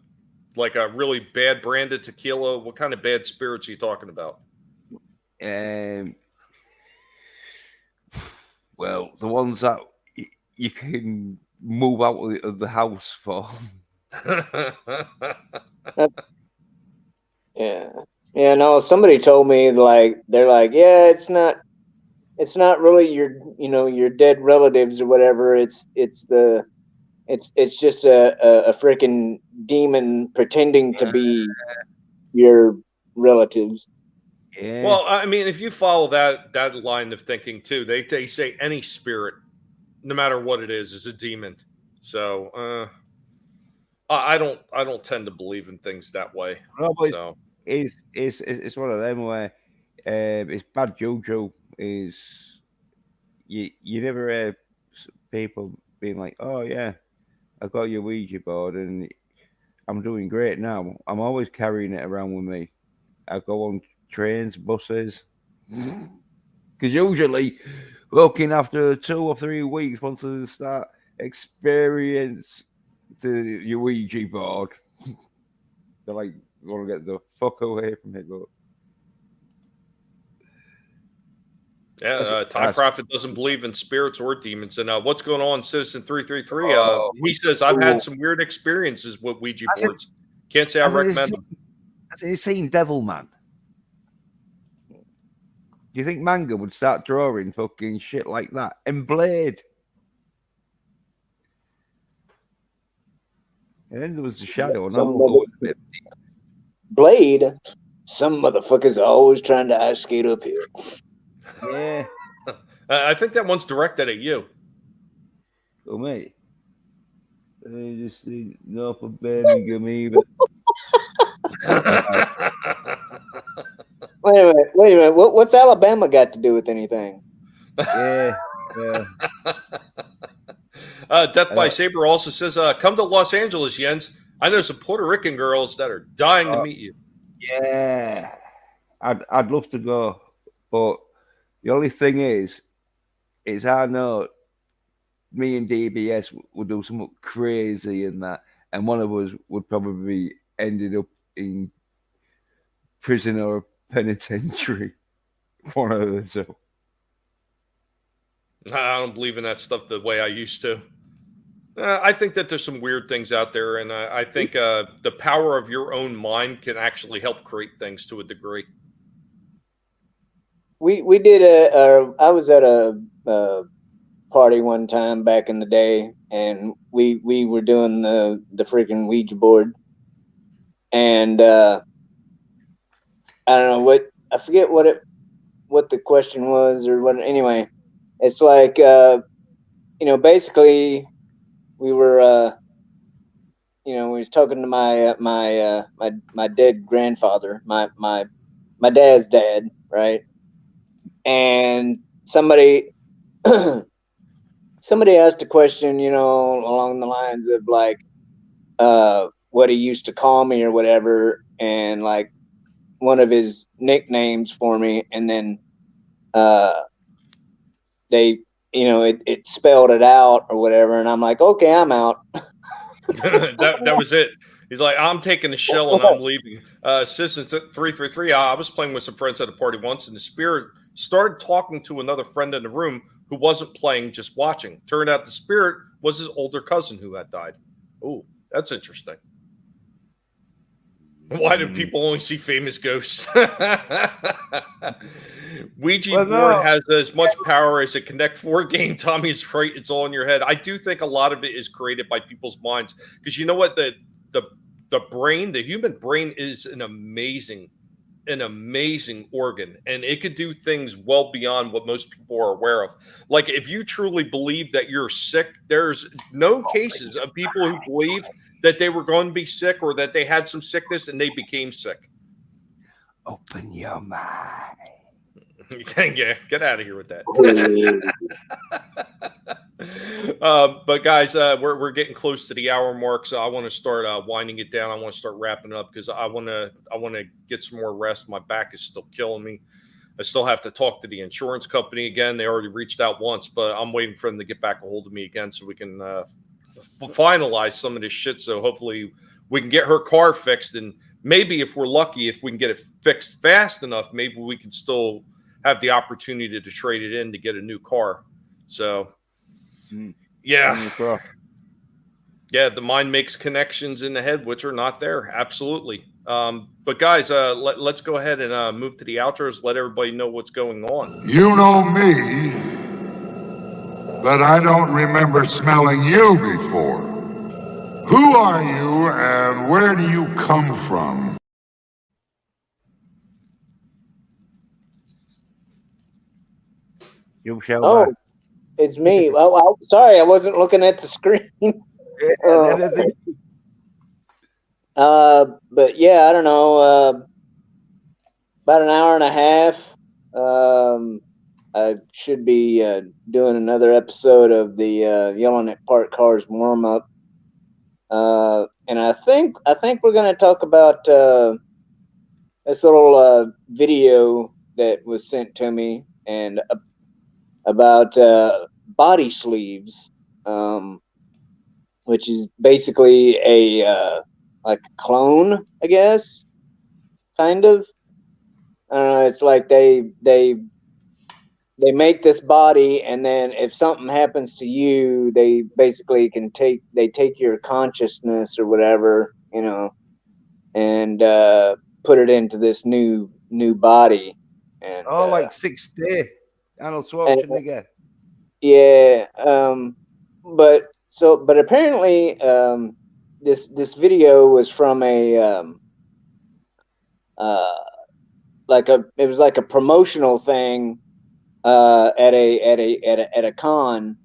really bad branded tequila? What kind of bad spirits are you talking about? Well, the ones that you can move out of the house for. Yeah. No, somebody told me they're like, yeah, it's not really your dead relatives or whatever. It's just a freaking demon pretending to be your relatives. Yeah. Well, I mean, if you follow that line of thinking too, they say any spirit, no matter what it is a demon. So I don't tend to believe in things that way. No, but so it's one of them where it's bad juju. Is you never hear people being like, "Oh yeah, I got your Ouija board and I'm doing great now." I'm always carrying it around with me. I go on trains, buses, because usually, looking after 2 or 3 weeks, once they start experience the Ouija board, they're like, "You want to get the fuck away from it." But yeah, Ty Prophet doesn't believe in spirits or demons. And what's going on, Citizen 333? He says I've had some weird experiences with Ouija boards. Can't say I recommend them. Have you seen Devilman? Do you think manga would start drawing fucking shit like that? And Blade. And then there was the Shadow. Blade. Some motherfuckers are always trying to ice skate up here. Yeah. I think that one's directed at you. Oh, mate. I just see North of Birmingham either. Wait a minute. What's Alabama got to do with anything? Yeah. Death by Saber also says, "Come to Los Angeles, Jens. I know some Puerto Rican girls that are dying to meet you." Yeah, I'd love to go, but the only thing is I know me and DBS would do something crazy in that, and one of us would probably be ended up in prison or penitentiary. One of the two. I don't believe in that stuff the way I used to. I think that there's some weird things out there, and I think the power of your own mind can actually help create things to a degree. We did I was at a party one time back in the day, and we were doing the freaking Ouija board, and I don't know what, I forget what the question was or what. Anyway, it's like basically we were we was talking to my dead grandfather, my dad's dad, right? And somebody asked a question, along the lines of like what he used to call me or whatever, and like one of his nicknames for me, and then they it spelled it out or whatever, and I'm like, okay, I'm out. that was it. He's like, I'm taking the shell and I'm leaving. Assistant 333. I was playing with some friends at a party once, and the spirit started talking to another friend in the room who wasn't playing, just watching. Turned out the spirit was his older cousin who had died. Oh, that's interesting. Why do people only see famous ghosts? Ouija board has as much power as a Connect 4 game. Tommy is right. It's all in your head. I do think a lot of it is created by people's minds, because you know what? The brain, the human brain, is an amazing organ, and it could do things well beyond what most people are aware of. Like, if you truly believe that you're sick, there's known cases of people who believe that they were going to be sick or that they had some sickness and they became sick. Open your mind. You can't get out of here with that. But guys, we're getting close to the hour mark, so I want to start winding it down. I want to start wrapping it up because I want to get some more rest. My back is still killing me. I still have to talk to the insurance company again. They already reached out once, but I'm waiting for them to get back a hold of me again so we can finalize some of this shit. So hopefully we can get her car fixed, and maybe if we're lucky, if we can get it fixed fast enough, maybe we can still have the opportunity to trade it in to get a new car. So, yeah. The mind makes connections in the head, which are not there. Absolutely. But guys, let's go ahead and move to the outros. Let everybody know what's going on. You know me, but I don't remember smelling you before. Who are you and where do you come from? You shall. Oh, it's me. Well, I'm sorry, I wasn't looking at the screen. But yeah, I don't know. About an hour and a half. I should be doing another episode of the Yelling at Parked Cars warm up. And I think we're going to talk about this little video that was sent to me, and about body sleeves, which is basically a like a clone, I guess, kind of. I don't know. It's like they make this body, and then if something happens to you, they basically take your consciousness or whatever, and put it into this new body. And like 6 Day. Arnold Schwarzenegger. Yeah, but apparently this video was from it was like a promotional thing at a con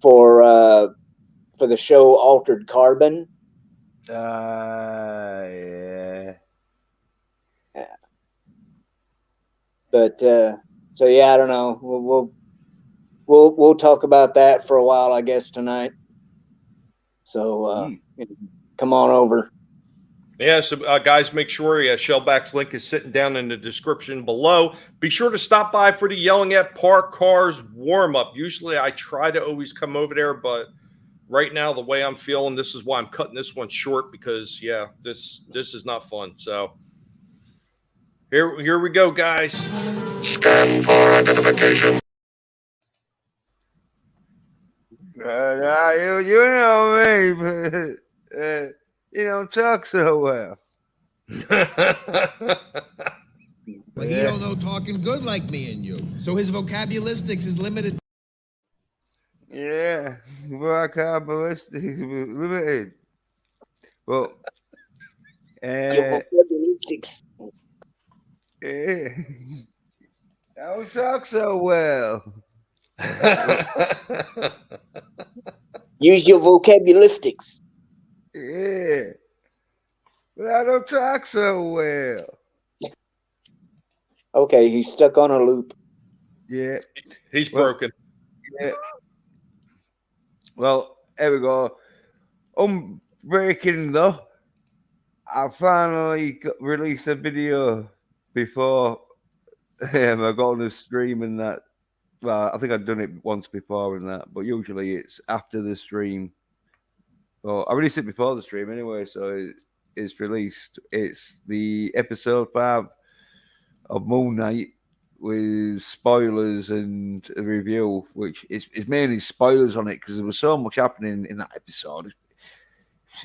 for the show Altered Carbon. Yeah. But so yeah, I don't know. We'll talk about that for a while, I guess, tonight. So come on over. Yeah, so guys, make sure Shellback's link is sitting down in the description below. Be sure to stop by for the Yelling at Parked Cars warm-up. Usually I try to always come over there, but right now, the way I'm feeling, this is why I'm cutting this one short, because, yeah, this is not fun. So here we go, guys. Scan for identification. You know me, but you don't talk so well. But he don't know talking good like me and you. So his vocabularistics is limited. Yeah, vocabularistics limited. Well, Your vocabularistics. Don't talk so well. Use your vocabularistics. Yeah. But I don't talk so well. Okay, he's stuck on a loop. Yeah. He's broken. Yeah. Well, here we go. Breaking though. I finally released a video before I got on the stream and that. Well, I think I'd done it once before and that, but usually it's after the stream. Well, I released it before the stream anyway, so it's released. It's the episode 5 of Moon Knight with spoilers and a review, which is mainly spoilers on it because there was so much happening in that episode.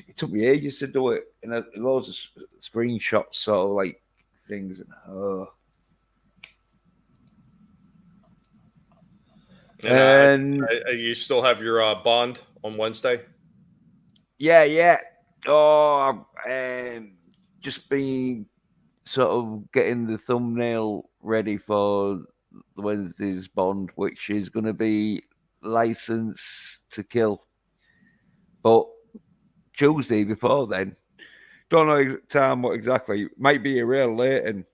It took me ages to do it, and loads of screenshots, sort of like things. And you still have your bond on Wednesday? Yeah. Oh, just been sort of getting the thumbnail ready for Wednesday's bond, which is going to be License to Kill. But Tuesday before then, don't know time what exactly. Might be a real late and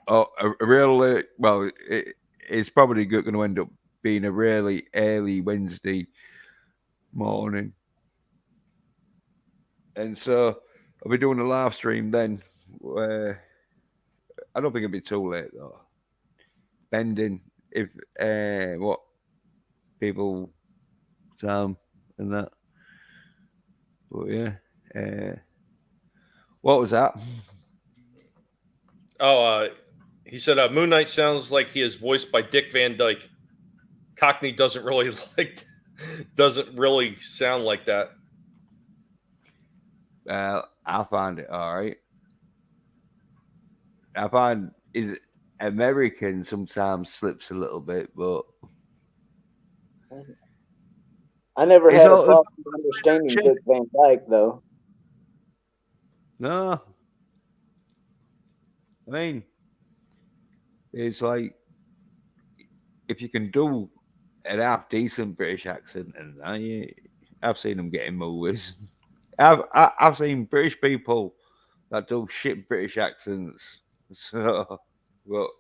a real late. Well, it's probably going to end up being a really early Wednesday morning, and so I'll be doing a live stream then. Where I don't think it'll be too late though. Bending if what people time and that. But yeah, what was that? Oh, he said Moon Knight sounds like he is voiced by Dick Van Dyke. Cockney doesn't really sound like that. I find it all right. I find is American sometimes slips a little bit, but I never had a problem understanding Dick Van Dyke, though. No. I mean, it's like, if you can do an half-decent British accent, and I've seen them getting movies. I've seen British people that do shit British accents. So, well.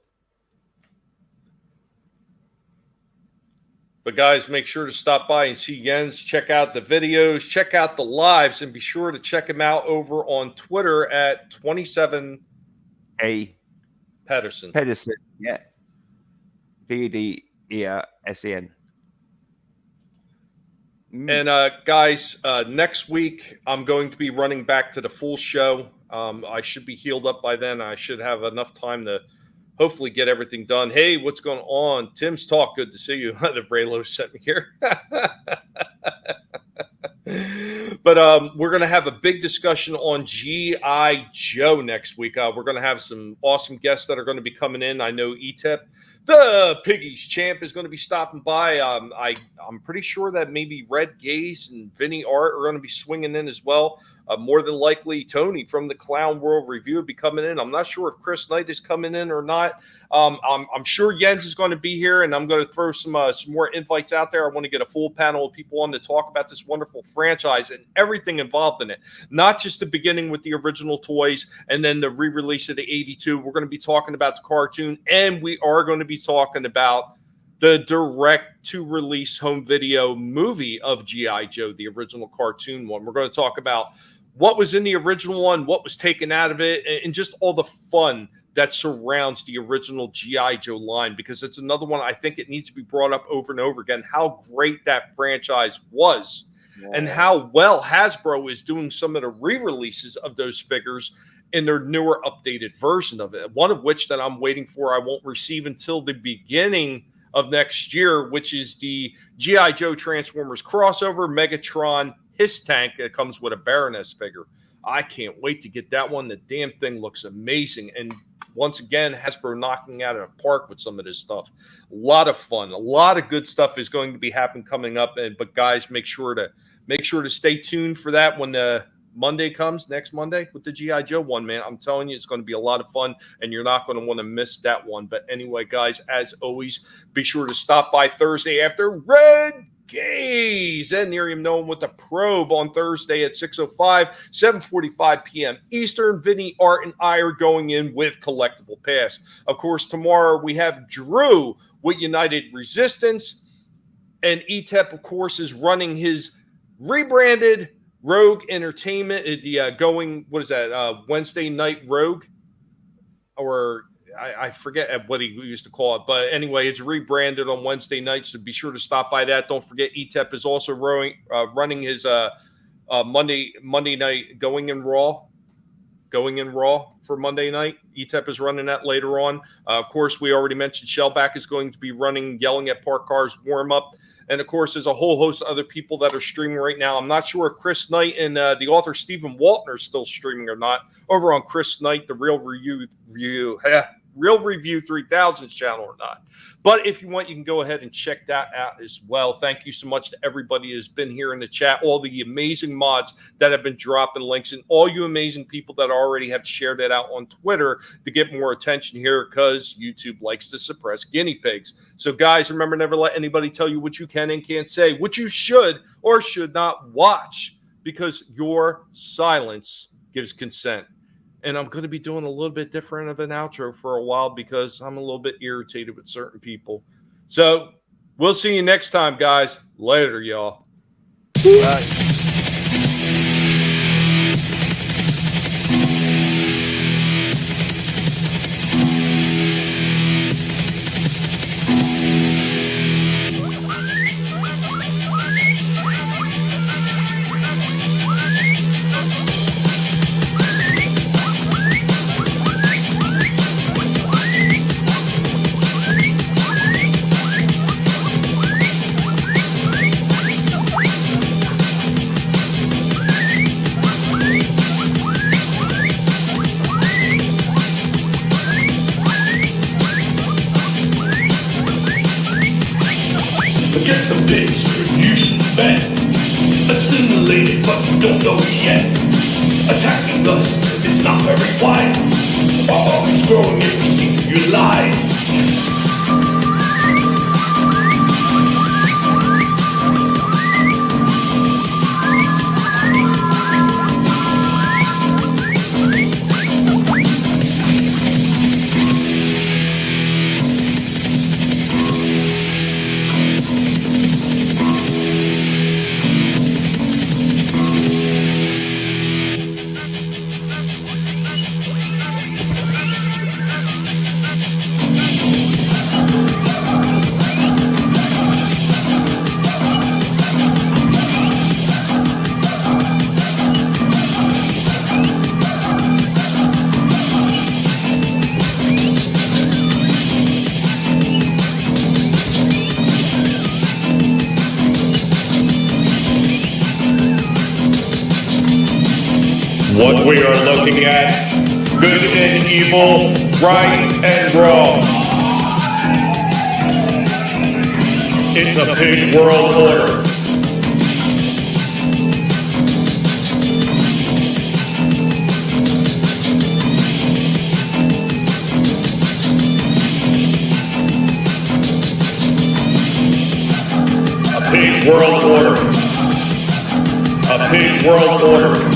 But guys, make sure to stop by and see Jens. Check out the videos, check out the lives, and be sure to check him out over on Twitter at 27A Pedersen. Pedersen, yeah. PDERSEN. And guys, next week I'm going to be running back to the full show. I should be healed up by then. I should have enough time to hopefully get everything done. Hey, what's going on? Tim's Talk, good to see you. The Raylo sent me here. But we're going to have a big discussion on G.I. Joe next week. We're going to have some awesome guests that are going to be coming in. I know ETEP, the Piggies champ, is going to be stopping by. I'm pretty sure that maybe Red Gaze and Vinny Art are going to be swinging in as well. More than likely, Tony from the Clown World Review will be coming in. I'm not sure if Chris Knight is coming in or not. I'm sure Jens is going to be here, and I'm going to throw some more invites out there. I want to get a full panel of people on to talk about this wonderful franchise and everything involved in it. Not just the beginning with the original toys and then the re-release of the 82. We're going to be talking about the cartoon, and we are going to be talking about the direct-to-release home video movie of G.I. Joe, the original cartoon one. We're going to talk about what was in the original one, what was taken out of it, and just all the fun that surrounds the original G.I. Joe line, because it's another one I think it needs to be brought up over and over again, how great that franchise was and how well Hasbro is doing some of the re-releases of those figures in their newer updated version of it. One of which that I'm waiting for, I won't receive until the beginning of next year, which is the G.I. Joe Transformers crossover Megatron His Tank. It comes with a Baroness figure. I can't wait to get that one. The damn thing looks amazing. And once again, Hasbro knocking out of the park with some of this stuff. A lot of fun. A lot of good stuff is going to be happening coming up. But guys, make sure to stay tuned for that when the Monday comes, next Monday, with the G.I. Joe one, man, I'm telling you, it's going to be a lot of fun, and you're not going to want to miss that one. But anyway, guys, as always, be sure to stop by Thursday after Red Gaze and Miriam Nolan with the Probe on Thursday at 6:05, 7:45 p.m. Eastern. Vinny, Art, and I are going in with Collectible Pass. Of course, tomorrow we have Drew with United Resistance, and ETEP, of course, is running his rebranded Rogue Entertainment, Wednesday Night Rogue, or I forget what he used to call it. But anyway, it's rebranded on Wednesday nights, so be sure to stop by that. Don't forget, ETEP is also running his Monday night Going in Raw for Monday night. ETEP is running that later on. Of course, we already mentioned Shellback is going to be running Yelling at Park Cars warm-up. And, of course, there's a whole host of other people that are streaming right now. I'm not sure if Chris Knight and the author Stephen Waltner are still streaming or not over on Chris Knight, the Real Review 3000 channel or not. But if you want, you can go ahead and check that out as well. Thank you so much to everybody who's been here in the chat, all the amazing mods that have been dropping links, and all you amazing people that already have shared it out on Twitter to get more attention here, because YouTube likes to suppress guinea pigs. So, guys, remember, never let anybody tell you what you can and can't say, what you should or should not watch, because your silence gives consent. And I'm going to be doing a little bit different of an outro for a while because I'm a little bit irritated with certain people. So we'll see you next time, guys. Later, y'all. Bye. Forget the pigs, you should bend. Assimilated, but you don't know yet. Attacking us is not very wise. Our army's growing if we see through your lies. What we are looking at, good and evil, right and wrong. It's a big world order. A big world order. A big world order.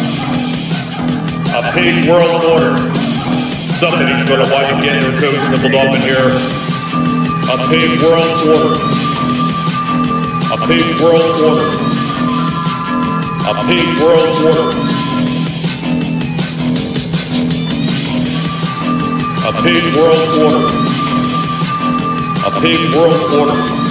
A big world order. Somebody's going to wind up getting their toes nibbled off in here. A big world order. A big world order. A big world order. A big world order. A big world order.